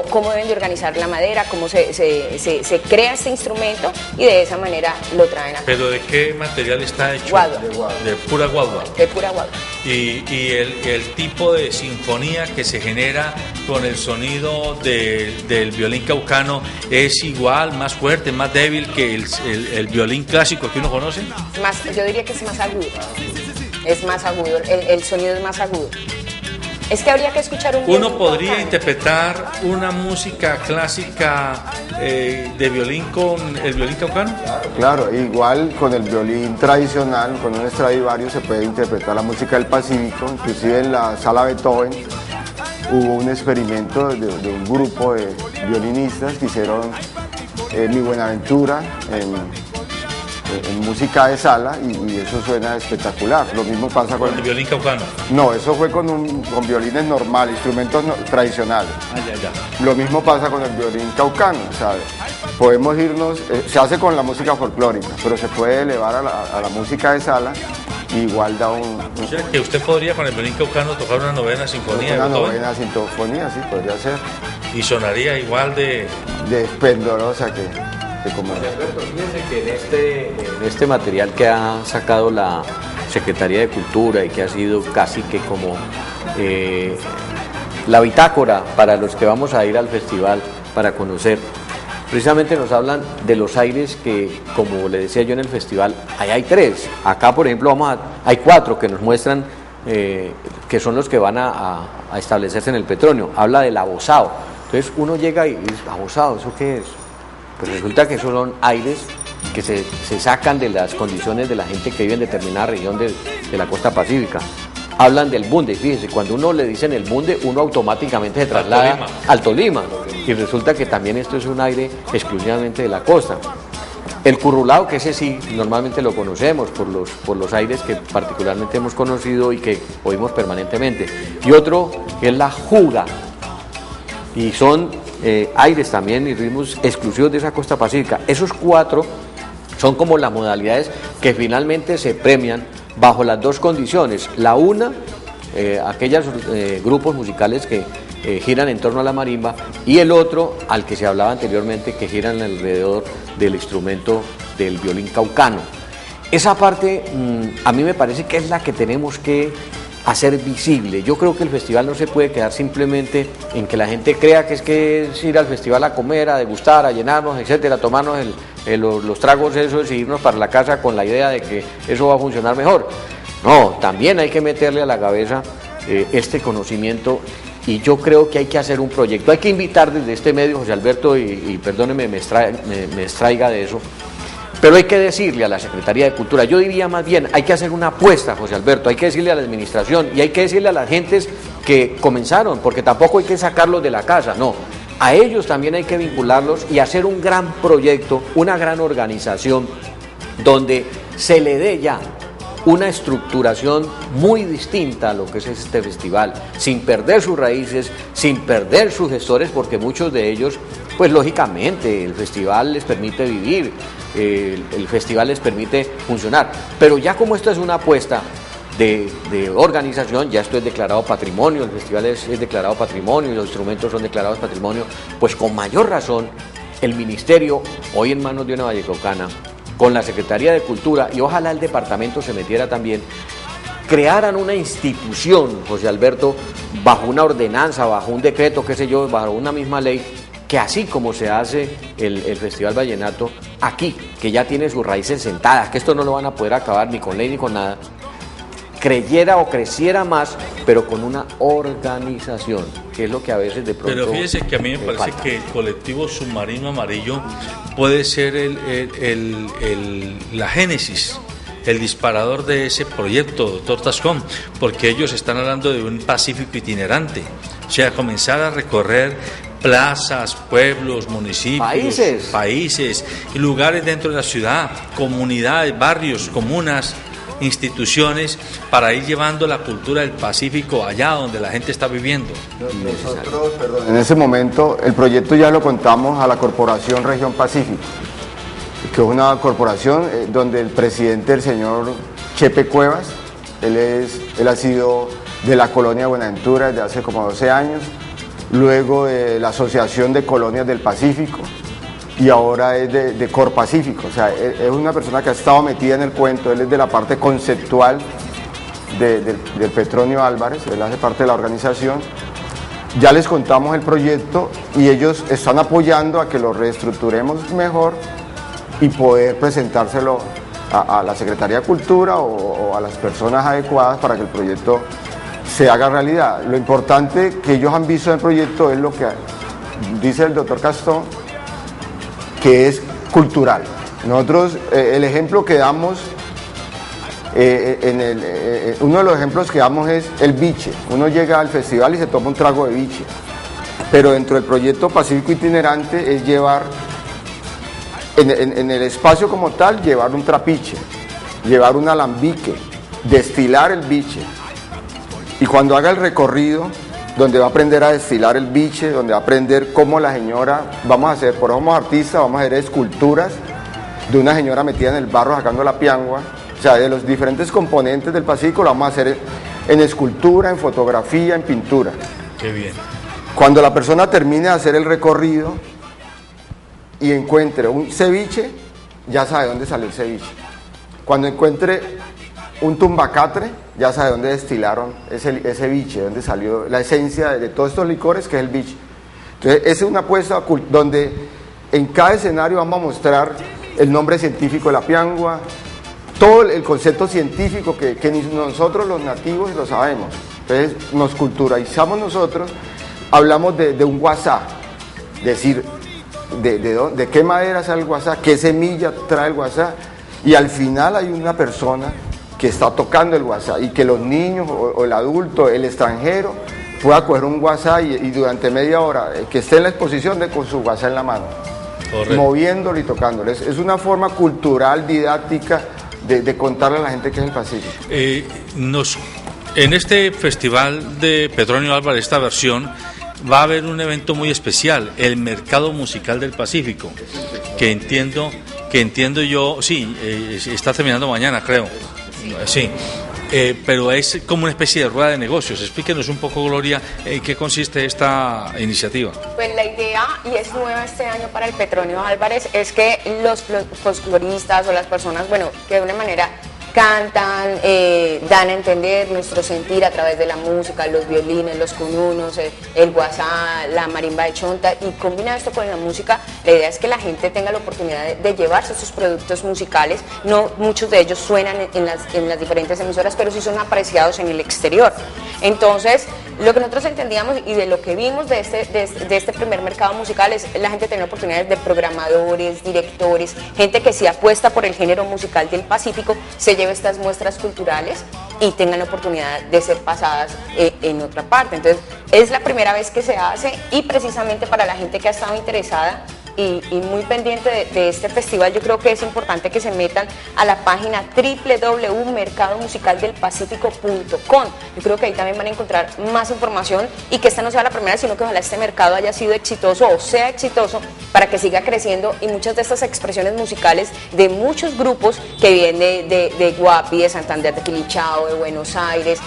cómo deben de organizar la madera, cómo se crea este instrumento, y de esa manera lo traen acá. ¿Pero de qué material está hecho? Guadua. De pura guadua. De pura guadua. Y el tipo de sinfonía que se genera con el sonido del violín caucano es igual, más fuerte, más débil que el violín clásico que uno conoce. Yo diría que es más agudo. Es más agudo, el sonido es más agudo. Es que habría que escuchar un violín. ¿Uno podría caucano interpretar una música clásica de violín con el violín caucano? Claro, igual con el violín tradicional, con un Stradivarius se puede interpretar la música del Pacífico. Inclusive en la Sala Beethoven hubo un experimento de un grupo de violinistas que hicieron Mi Buenaventura en música de sala, y eso suena espectacular. Lo mismo pasa con el violín caucano. No, eso fue con violines normales, instrumentos tradicionales. Ya. Lo mismo pasa con el violín caucano, ¿sabes? Podemos irnos, se hace con la música folclórica, pero se puede elevar a la música de sala. Igual da O sea, que usted podría con el violín caucano tocar una novena sinfonía. Una novena sinfonía, sí, podría ser. Y sonaría igual de esplendorosa que como... Alberto, fíjense que en este material que ha sacado la Secretaría de Cultura y que ha sido casi que como la bitácora para los que vamos a ir al festival para conocer, precisamente nos hablan de los aires que, como le decía yo en el festival, ahí hay 3. Acá, por ejemplo, hay 4 que nos muestran que son los que van a establecerse en el Petronio. Habla del abosado. Entonces uno llega y dice, ¿abosado? ¿Eso qué es? Pues resulta que son aires que se sacan de las condiciones de la gente que vive en determinada región de la costa pacífica. Hablan del bunde, fíjese, cuando uno le dicen el bunde, uno automáticamente se traslada al Tolima, y resulta que también esto es un aire exclusivamente de la costa. El currulao, que ese sí, normalmente lo conocemos por los aires que particularmente hemos conocido y que oímos permanentemente. Y otro es la juga, y son aires también y ritmos exclusivos de esa costa pacífica. Esos 4 son como las modalidades que finalmente se premian bajo las 2 condiciones. La una, aquellos grupos musicales que giran en torno a la marimba, y el otro, al que se hablaba anteriormente, que giran alrededor del instrumento del violín caucano. Esa parte a mí me parece que es la que tenemos que hacer visible. Yo creo que el festival no se puede quedar simplemente en que la gente crea que es ir al festival a comer, a degustar, a llenarnos, etcétera, tomarnos los tragos esos y irnos para la casa con la idea de que eso va a funcionar mejor. No, también hay que meterle a la cabeza este conocimiento, y yo creo que hay que hacer un proyecto. Hay que invitar desde este medio, José Alberto, y perdóneme, me extraiga de eso, pero hay que decirle a la Secretaría de Cultura, yo diría más bien, hay que hacer una apuesta, José Alberto, hay que decirle a la administración y hay que decirle a las gentes que comenzaron, porque tampoco hay que sacarlos de la casa, no. A ellos también hay que vincularlos y hacer un gran proyecto, una gran organización, donde se le dé ya una estructuración muy distinta a lo que es este festival, sin perder sus raíces, sin perder sus gestores, porque muchos de ellos, pues lógicamente, el festival les permite vivir, el festival les permite funcionar, pero ya como esto es una apuesta de organización, ya esto es declarado patrimonio, el festival es declarado patrimonio y los instrumentos son declarados patrimonio, pues con mayor razón el ministerio, hoy en manos de una vallecaucana, con la Secretaría de Cultura, y ojalá el departamento se metiera también, crearan una institución, José Alberto, bajo una ordenanza, bajo un decreto, qué sé yo, bajo una misma ley, que así como se hace el Festival Vallenato aquí, que ya tiene sus raíces sentadas, que esto no lo van a poder acabar ni con ley ni con nada, creyera o creciera más, pero con una organización, que es lo que a veces de pronto... Pero fíjese que a mí me parece falta. que el colectivo Submarino Amarillo puede ser la génesis, el disparador de ese proyecto, doctor Tascón, porque ellos están hablando de un Pacífico itinerante, o sea, comenzar a recorrer plazas, pueblos, municipios, países, lugares dentro de la ciudad, comunidades, barrios, comunas, instituciones, para ir llevando la cultura del Pacífico allá donde la gente está viviendo. Nosotros, perdón, en ese momento el proyecto ya lo contamos a la Corporación Región Pacífico, que es una corporación donde el presidente, el señor Chepe Cuevas, él ha sido de la colonia Buenaventura desde hace como 12 años, luego de la Asociación de Colonias del Pacífico, y ahora es de Corpacífico. O sea, es una persona que ha estado metida en el cuento. Él es de la parte conceptual del Petronio Álvarez, él hace parte de la organización. Ya les contamos el proyecto y ellos están apoyando a que lo reestructuremos mejor y poder presentárselo a la Secretaría de Cultura o a las personas adecuadas para que el proyecto se haga realidad. Lo importante que ellos han visto en el proyecto es lo que dice el doctor Castón, que es cultural. Nosotros, el ejemplo que damos, uno de los ejemplos que damos es el biche. Uno llega al festival y se toma un trago de biche, pero dentro del proyecto Pacífico Itinerante es llevar, en el espacio como tal, llevar un trapiche, llevar un alambique, destilar el biche, y cuando haga el recorrido, donde va a aprender a destilar el biche, donde va a aprender cómo la señora, vamos a hacer, por eso somos artistas, vamos a hacer esculturas de una señora metida en el barro sacando la piangua, o sea, de los diferentes componentes del Pacífico lo vamos a hacer en escultura, en fotografía, en pintura. Qué bien. Cuando la persona termine de hacer el recorrido y encuentre un ceviche, ya sabe dónde salió el ceviche. Cuando encuentre un tumbacatre, ya sabe dónde destilaron ese biche, dónde salió la esencia de todos estos licores, que es el biche. Entonces, esa es una apuesta donde En cada escenario vamos a mostrar el nombre científico de la piangua, todo el concepto científico que ni nosotros los nativos lo sabemos. Entonces nos culturalizamos nosotros, hablamos de un guasá, decir de qué madera sale el guasá, qué semilla trae el guasá, y al final hay una persona que está tocando el guasá y que los niños o el adulto, el extranjero, pueda coger un guasá y durante media hora que esté en la exposición con su guasá en la mano. Correcto. Moviéndolo y tocándolo. Es una forma cultural, didáctica de contarle a la gente qué es el Pacífico. En este festival de Petronio Álvarez, esta versión, va a haber un evento muy especial, el Mercado Musical del Pacífico, que entiendo yo, sí, está terminando mañana, creo. Sí. Pero es como una especie de rueda de negocios. Explíquenos un poco, Gloria, en qué consiste esta iniciativa. Pues la idea, y es nueva este año para el Petronio Álvarez, es que los folcloristas o las personas, bueno, que de una manera cantan, dan a entender nuestro sentir a través de la música, los violines, los cununos, el guasá, la marimba de chonta, y combina esto con la música. La idea es que la gente tenga la oportunidad de llevarse sus productos musicales. No muchos de ellos suenan en las diferentes emisoras, pero sí son apreciados en el exterior. Entonces, lo que nosotros entendíamos y de lo que vimos de este primer mercado musical es la gente tener oportunidades de programadores, directores, gente que sí apuesta por el género musical del Pacífico, se lleve estas muestras culturales y tengan la oportunidad de ser pasadas en otra parte. Entonces, es la primera vez que se hace, y precisamente para la gente que ha estado interesada y muy pendiente de este festival, yo creo que es importante que se metan a la página www.mercadomusicaldelpacifico.com. Yo creo que ahí también van a encontrar más información, y que esta no sea la primera, sino que ojalá este mercado haya sido exitoso o sea exitoso para que siga creciendo, y muchas de estas expresiones musicales de muchos grupos que vienen de Guapi, de Santander, de Quilichao, de Buenos Aires,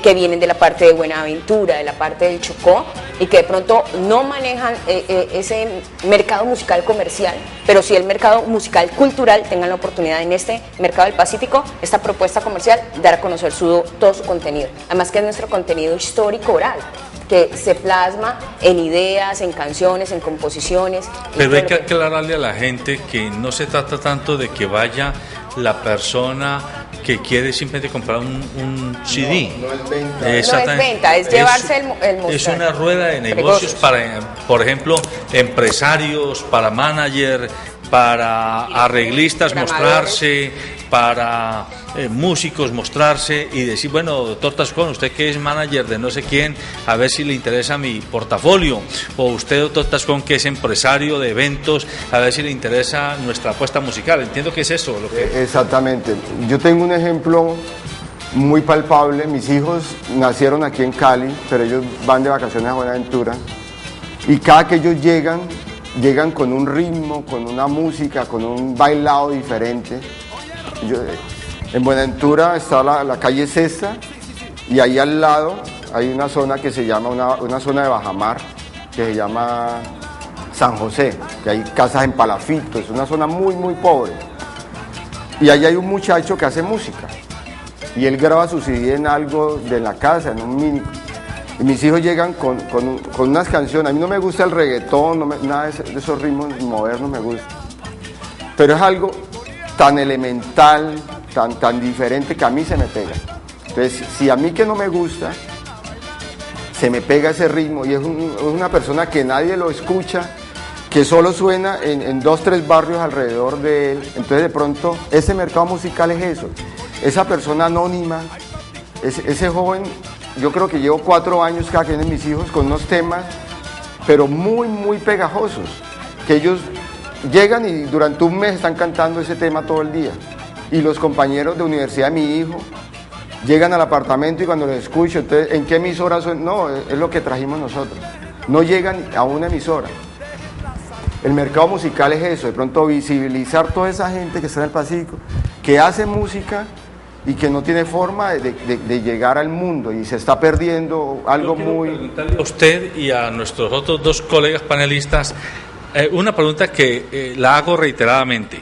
que vienen de la parte de Buenaventura, de la parte del Chocó, y que de pronto no manejan ese mercado musical comercial, pero sí el mercado musical cultural, tengan la oportunidad en este mercado del Pacífico, esta propuesta comercial, dar a conocer todo su contenido. Además que es nuestro contenido histórico oral, que se plasma en ideas, en canciones, en composiciones. Pero hay que aclararle a la gente que no se trata tanto de que vaya la persona que quiere simplemente comprar un CD. No es venta. No es venta, es llevarse el mostrador. Es una rueda de negocios para, por ejemplo, empresarios, para manager, para arreglistas mostrarse, para músicos mostrarse y decir, bueno, doctor Tascón, usted que es manager de no sé quién, a ver si le interesa mi portafolio, o usted, doctor Tascón, que es empresario de eventos, a ver si le interesa nuestra apuesta musical. Entiendo que es eso lo que... Exactamente. Yo tengo un ejemplo muy palpable. Mis hijos nacieron aquí en Cali, pero ellos van de vacaciones a Buenaventura, y cada que ellos llegan con un ritmo, con una música, con un bailado diferente. En Buenaventura está la calle Cesta, y ahí al lado hay una zona que se llama, una zona de bajamar, que se llama San José, que hay casas en palafito, es una zona muy, muy pobre. Y ahí hay un muchacho que hace música, y él graba su CD en algo de la casa, en un mini. Y mis hijos llegan con unas canciones. A mí no me gusta el reggaetón, nada de esos ritmos modernos me gusta. Pero es algo tan elemental, tan diferente, que a mí se me pega. Entonces, si a mí que no me gusta, se me pega ese ritmo, y es una persona que nadie lo escucha, que solo suena en 2, 3 barrios alrededor de él. Entonces, de pronto, ese mercado musical es eso. Esa persona anónima, ese joven. Yo creo que llevo 4 años cada quien de mis hijos con unos temas, pero muy, muy pegajosos, que ellos llegan y durante un mes están cantando ese tema todo el día. Y los compañeros de universidad de mi hijo llegan al apartamento, y cuando los escucho, entonces, ¿en qué emisora son? No, es lo que trajimos nosotros. No llegan a una emisora. El mercado musical es eso, de pronto visibilizar toda esa gente que está en el Pacífico, que hace música y que no tiene forma de llegar al mundo, y se está perdiendo algo muy... Preguntarle a usted y a nuestros otros 2 colegas panelistas una pregunta que la hago reiteradamente.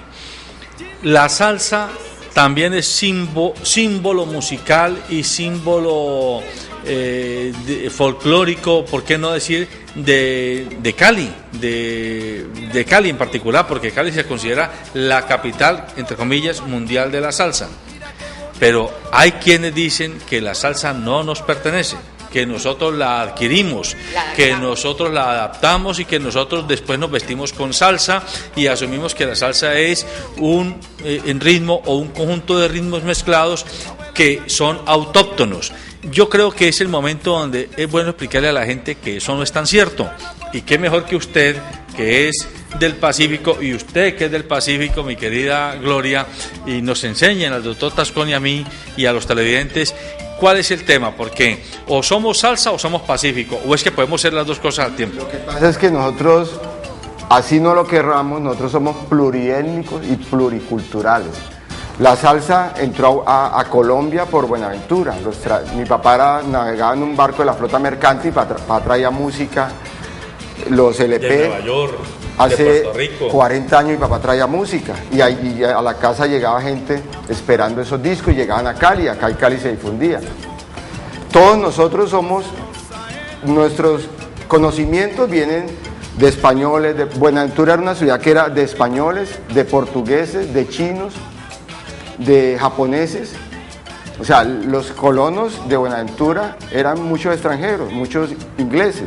La salsa también es símbolo musical y símbolo folclórico, ¿por qué no decir de Cali, de Cali en particular, porque Cali se considera la capital, entre comillas, mundial de la salsa? Pero hay quienes dicen que la salsa no nos pertenece, que nosotros la adquirimos, que nosotros la adaptamos y que nosotros después nos vestimos con salsa y asumimos que la salsa es un ritmo o un conjunto de ritmos mezclados que son autóctonos. Yo creo que es el momento donde es bueno explicarle a la gente que eso no es tan cierto, y qué mejor que usted, que es del Pacífico, y usted que es del Pacífico, mi querida Gloria, y nos enseñen al doctor Tascón y a mí y a los televidentes cuál es el tema, porque o somos salsa o somos Pacífico, o es que podemos ser las dos cosas al tiempo. Lo que pasa es que nosotros, así no lo querramos, nosotros somos pluriétnicos y pluriculturales. La salsa entró a Colombia por Buenaventura. Mi papá navegaba en un barco de la flota mercante y papá traía música, los LP. De Nueva York, hace de Puerto Rico. 40 años mi papá traía música y a la casa llegaba gente esperando esos discos y llegaban a Cali, acá en Cali se difundía. Todos nosotros nuestros conocimientos vienen de españoles. Buenaventura era una ciudad que era de españoles, de portugueses, de chinos, de japoneses. O sea, los colonos de Buenaventura eran muchos extranjeros, muchos ingleses.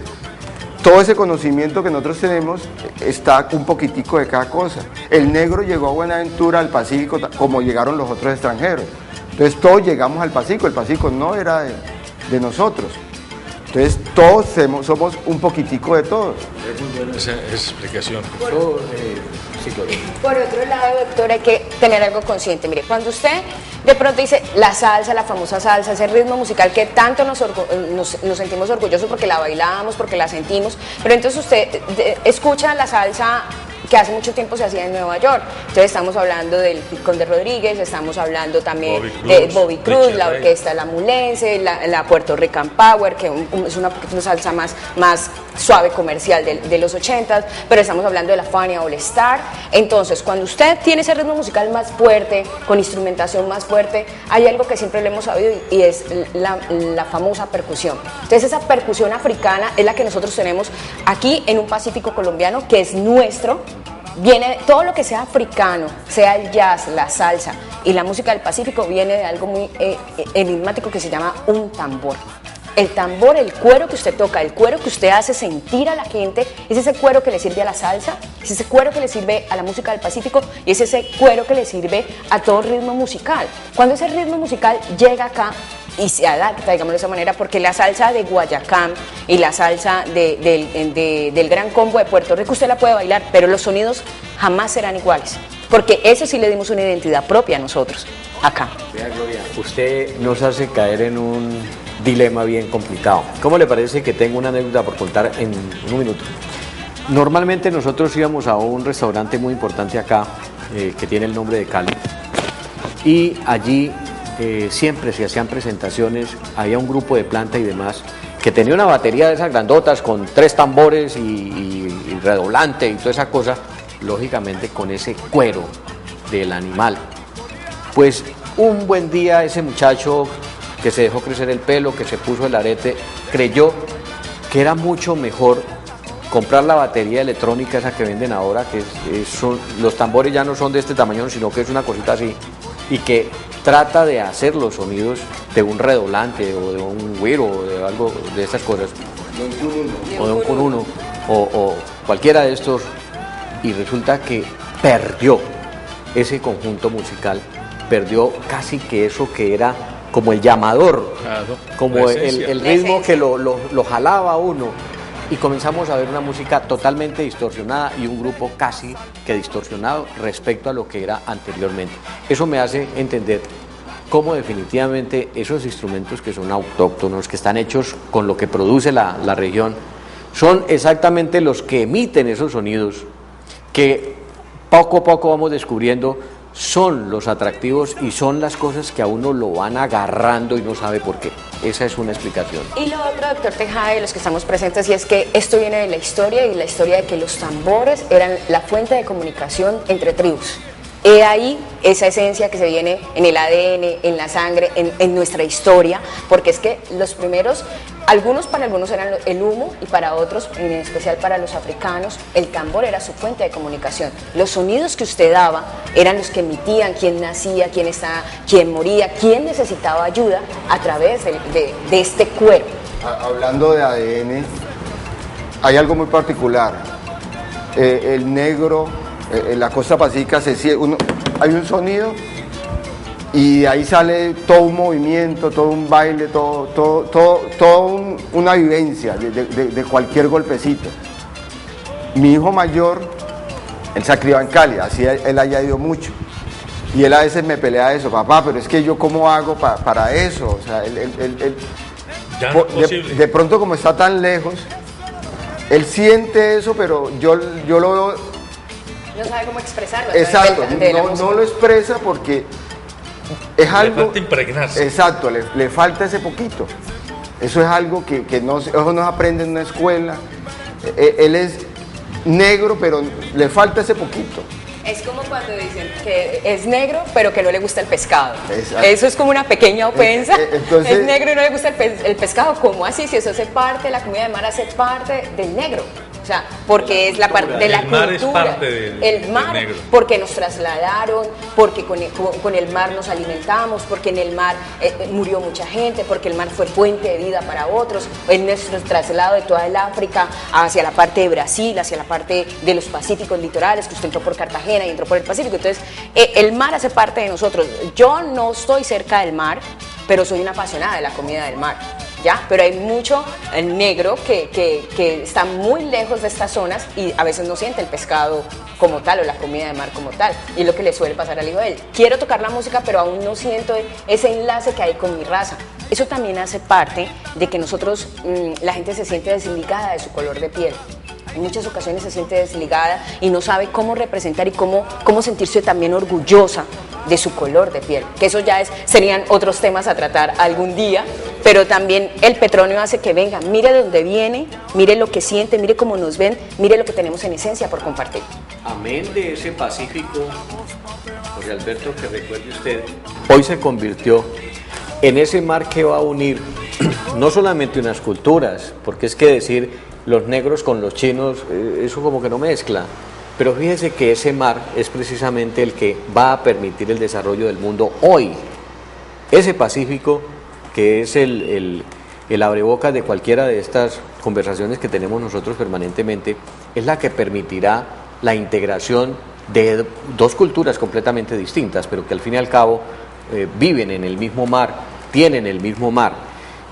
Todo ese conocimiento que nosotros tenemos está un poquitico de cada cosa. El negro llegó a Buenaventura, al Pacífico, como llegaron los otros extranjeros. Entonces todos llegamos al Pacífico, el Pacífico no era de nosotros. Entonces todos somos un poquitico de todos. Es muy buena esa explicación. Por otro lado, doctor, hay que tener algo consciente. Mire, cuando usted de pronto dice la salsa, la famosa salsa, ese ritmo musical que tanto nos sentimos orgullosos porque la bailamos, porque la sentimos, pero entonces usted escucha la salsa que hace mucho tiempo se hacía en Nueva York. Entonces estamos hablando del Conde Rodríguez, estamos hablando también de Bobby Cruz, la orquesta La Mulense, la Puerto Rican Power, que es una salsa más suave, comercial de los 80s, pero estamos hablando de la Fania All Star. Entonces, cuando usted tiene ese ritmo musical más fuerte, con instrumentación más fuerte, hay algo que siempre le hemos sabido y es la famosa percusión. Entonces, esa percusión africana es la que nosotros tenemos aquí en un Pacífico colombiano, que es nuestro. Viene todo lo que sea africano, sea el jazz, la salsa y la música del Pacífico, viene de algo muy enigmático que se llama un tambor. El tambor, el cuero que usted toca, el cuero que usted hace sentir a la gente, es ese cuero que le sirve a la salsa, es ese cuero que le sirve a la música del Pacífico y es ese cuero que le sirve a todo ritmo musical. Cuando ese ritmo musical llega acá y se adapta, digamos de esa manera, porque la salsa de Guayacán y la salsa del Gran Combo de Puerto Rico usted la puede bailar, pero los sonidos jamás serán iguales, porque eso sí le dimos una identidad propia a nosotros, acá. Vea, Gloria, usted nos hace caer en un dilema bien complicado. ¿Cómo le parece que tengo una anécdota por contar en un minuto? Normalmente nosotros íbamos a un restaurante muy importante acá, que tiene el nombre de Cali, y allí siempre se hacían presentaciones, había un grupo de planta y demás, que tenía una batería de esas grandotas con 3 tambores y redoblante y toda esa cosa, lógicamente con ese cuero del animal. Pues un buen día ese muchacho que se dejó crecer el pelo, que se puso el arete, creyó que era mucho mejor comprar la batería electrónica esa que venden ahora, que los tambores ya no son de este tamaño, sino que es una cosita así, y que trata de hacer los sonidos de un redoblante o de un güiro o de algo de estas cosas, o de un curuno o cualquiera de estos, y resulta que perdió ese conjunto musical, perdió casi que eso que era como el llamador, claro, como el ritmo que lo jalaba a uno, y comenzamos a ver una música totalmente distorsionada y un grupo casi que distorsionado respecto a lo que era anteriormente. Eso me hace entender cómo definitivamente esos instrumentos que son autóctonos, que están hechos con lo que produce la región, son exactamente los que emiten esos sonidos que poco a poco vamos descubriendo son los atractivos y son las cosas que a uno lo van agarrando y no sabe por qué. Esa es una explicación. Y lo otro, doctor Tejada, de los que estamos presentes, y es que esto viene de la historia, y la historia de que los tambores eran la fuente de comunicación entre tribus. Ahí esa esencia que se viene en el ADN, en la sangre, en nuestra historia, porque es que los primeros, para algunos eran el humo y para otros, en especial para los africanos, el tambor era su fuente de comunicación. Los sonidos que usted daba eran los que emitían quién nacía, quién moría, quién necesitaba ayuda a través de este cuerpo. Hablando de ADN, hay algo muy particular. El negro, en la costa pacífica, hay un sonido y de ahí sale todo un movimiento, todo un baile, una vivencia de cualquier golpecito. Mi hijo mayor, él se ha criado en Cali, así él haya ido mucho. Y él a veces me pelea eso, papá, pero es que yo cómo hago para eso. O sea, Ya no es posible. de pronto como está tan lejos, él siente eso, pero yo lo veo. No sabe cómo expresarlo. Exacto, no lo expresa porque es algo. Le falta impregnarse. Exacto, le falta ese poquito. Eso es algo que eso no se aprende en una escuela. Él es negro, pero le falta ese poquito. Es como cuando dicen que es negro, pero que no le gusta el pescado. Exacto. Eso es como una pequeña ofensa. Entonces, es negro y no le gusta el pescado. ¿Cómo así? Si eso hace parte, la comida de mar hace parte del negro. O sea, porque es la parte de la cultura. El mar es parte del mar, negro. porque nos trasladaron, porque con el mar nos alimentamos, porque en el mar murió mucha gente, porque el mar fue fuente de vida para otros. En nuestro traslado de toda el África hacia la parte de Brasil, hacia la parte de los pacíficos litorales, que usted entró por Cartagena y entró por el Pacífico. Entonces, el mar hace parte de nosotros. Yo no estoy cerca del mar, pero soy una apasionada de la comida del mar. ¿Ya? Pero hay mucho negro que está muy lejos de estas zonas y a veces no siente el pescado como tal o la comida de mar como tal. Y es lo que le suele pasar al hijo de él. Quiero tocar la música, pero aún no siento ese enlace que hay con mi raza. Eso también hace parte de que nosotros, la gente se siente desligada de su color de piel. En muchas ocasiones se siente desligada y no sabe cómo representar y cómo sentirse también orgullosa de su color de piel, que eso ya serían otros temas a tratar algún día, pero también el Petronio hace que venga, mire de dónde viene, mire lo que siente, mire cómo nos ven, mire lo que tenemos en esencia por compartir. Amén de ese Pacífico, José Alberto, que recuerde usted, hoy se convirtió en ese mar que va a unir no solamente unas culturas, porque es que decir los negros con los chinos, eso como que no mezcla. Pero fíjese que ese mar es precisamente el que va a permitir el desarrollo del mundo hoy. Ese Pacífico, que es el abrebocas de cualquiera de estas conversaciones que tenemos nosotros permanentemente, es la que permitirá la integración de dos culturas completamente distintas, pero que al fin y al cabo viven en el mismo mar, tienen el mismo mar.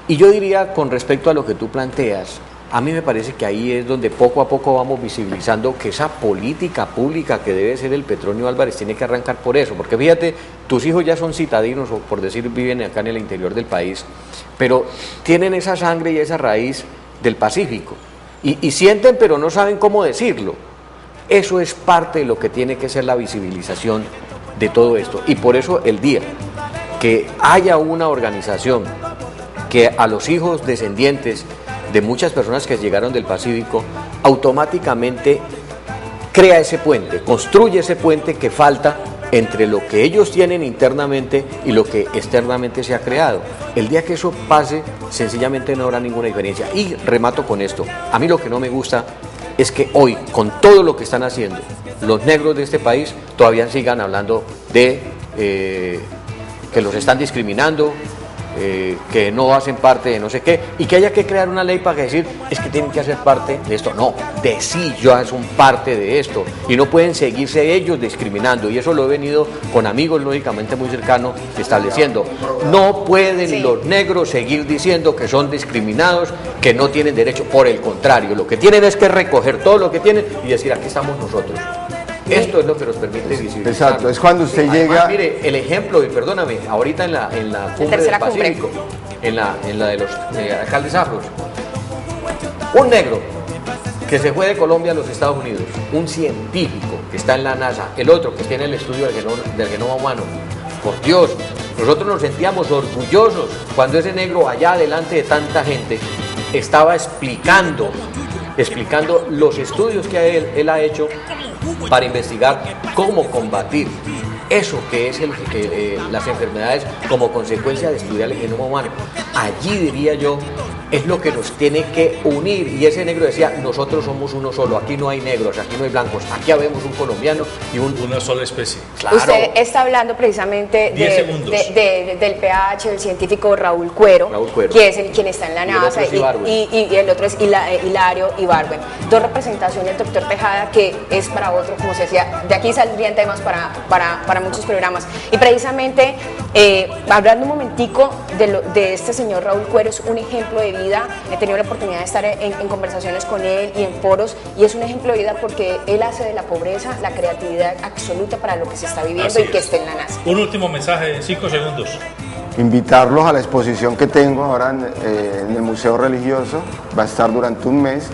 Y yo diría, con respecto a lo que tú planteas, a mí me parece que ahí es donde poco a poco vamos visibilizando que esa política pública que debe ser el Petronio Álvarez tiene que arrancar por eso, porque fíjate, tus hijos ya son citadinos, o por decir viven acá en el interior del país, pero tienen esa sangre y esa raíz del Pacífico, y sienten pero no saben cómo decirlo. Eso es parte de lo que tiene que ser la visibilización de todo esto, y por eso el día que haya una organización que a los hijos descendientes de muchas personas que llegaron del Pacífico, automáticamente crea ese puente, construye ese puente que falta entre lo que ellos tienen internamente y lo que externamente se ha creado. El día que eso pase, sencillamente no habrá ninguna diferencia. Y remato con esto, a mí lo que no me gusta es que hoy, con todo lo que están haciendo, los negros de este país todavía sigan hablando de que los están discriminando, que no hacen parte de no sé qué, y que haya que crear una ley para decir, es que tienen que hacer parte de esto. No, de sí ya son parte de esto, y no pueden seguirse ellos discriminando, y eso lo he venido con amigos lógicamente muy cercanos estableciendo. No pueden los negros seguir diciendo que son discriminados, que no tienen derecho, por el contrario, lo que tienen es que recoger todo lo que tienen y decir, aquí estamos nosotros. Esto es lo que nos permite visibilizar. Exacto, es cuando usted Además, llega. mire, el ejemplo, y perdóname, ahorita en la cumbre del Pacífico, en la de los alcaldes afros, un negro que se fue de Colombia a los Estados Unidos, un científico que está en la NASA, el otro que tiene el estudio del genoma humano. Por Dios, nosotros nos sentíamos orgullosos cuando ese negro allá delante de tanta gente estaba explicando los estudios que él ha hecho para investigar cómo combatir eso que es las enfermedades como consecuencia de estudiar el genoma humano. Allí diría yo, es lo que nos tiene que unir. Y ese negro decía, nosotros somos uno solo, aquí no hay negros, aquí no hay blancos, aquí habemos un colombiano y una sola especie. Claro. Usted está hablando precisamente del PH, del científico Raúl Cuero, que es quien está en la NASA, y el otro es Hilario Ibargüen. Dos representaciones del doctor Tejada, que es para otro, como se decía, de aquí saldrían temas para muchos programas. Y precisamente, hablando un momentico de este señor Raúl Cuero, es un ejemplo de vida. He tenido la oportunidad de estar en conversaciones con él y en foros, y es un ejemplo de vida porque él hace de la pobreza la creatividad absoluta para lo que se está viviendo. Así y que esté en la NASA. Un último mensaje en 5 segundos. Invitarlos a la exposición que tengo ahora en el Museo Religioso, va a estar durante un mes.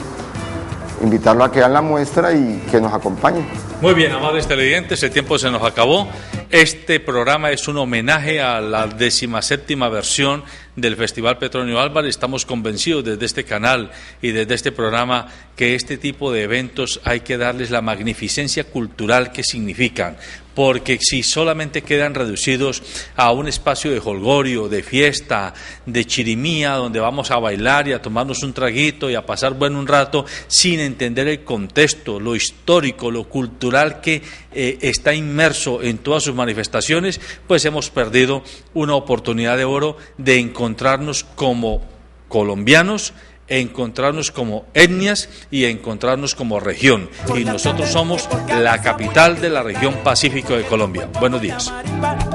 Invitarlos a que hagan la muestra y que nos acompañen. Muy bien, amables televidentes, el tiempo se nos acabó. Este programa es un homenaje a la 17ª versión del Festival Petronio Álvarez. Estamos convencidos desde este canal y desde este programa que este tipo de eventos hay que darles la magnificencia cultural que significan, porque si solamente quedan reducidos a un espacio de jolgorio, de fiesta, de chirimía, donde vamos a bailar y a tomarnos un traguito y a pasar un rato, sin entender el contexto, lo histórico, lo cultural que está inmerso en todas sus manifestaciones, pues hemos perdido una oportunidad de oro de encontrarnos como colombianos, encontrarnos como etnias y encontrarnos como región. Y nosotros somos la capital de la región Pacífico de Colombia. Buenos días.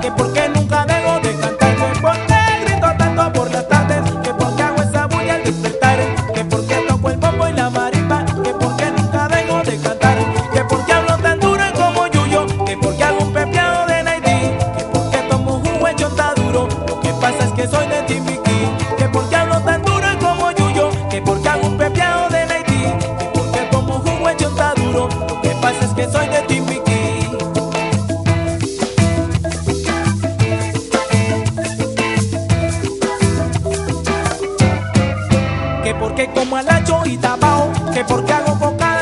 Que porque nunca dejo de cantar, que porque grito tanto por las tardes, que porque hago esa bulla al despertar, que porque toco el bombo y la marimba, que porque nunca dejo de cantar, que porque hablo tan duro como Yuyo, que porque hago un pepeado de Haití, que porque tomo un jugo hecho está duro, lo que pasa es que soy de Timbiquí, que porque hablo tan duro como Yuyo, que porque hago un pepeado de Haití, que porque tomo un jugo hecho está duro, lo que pasa es que soy de Timbiquí. Que porque como al hacho y tapao, que porque hago coca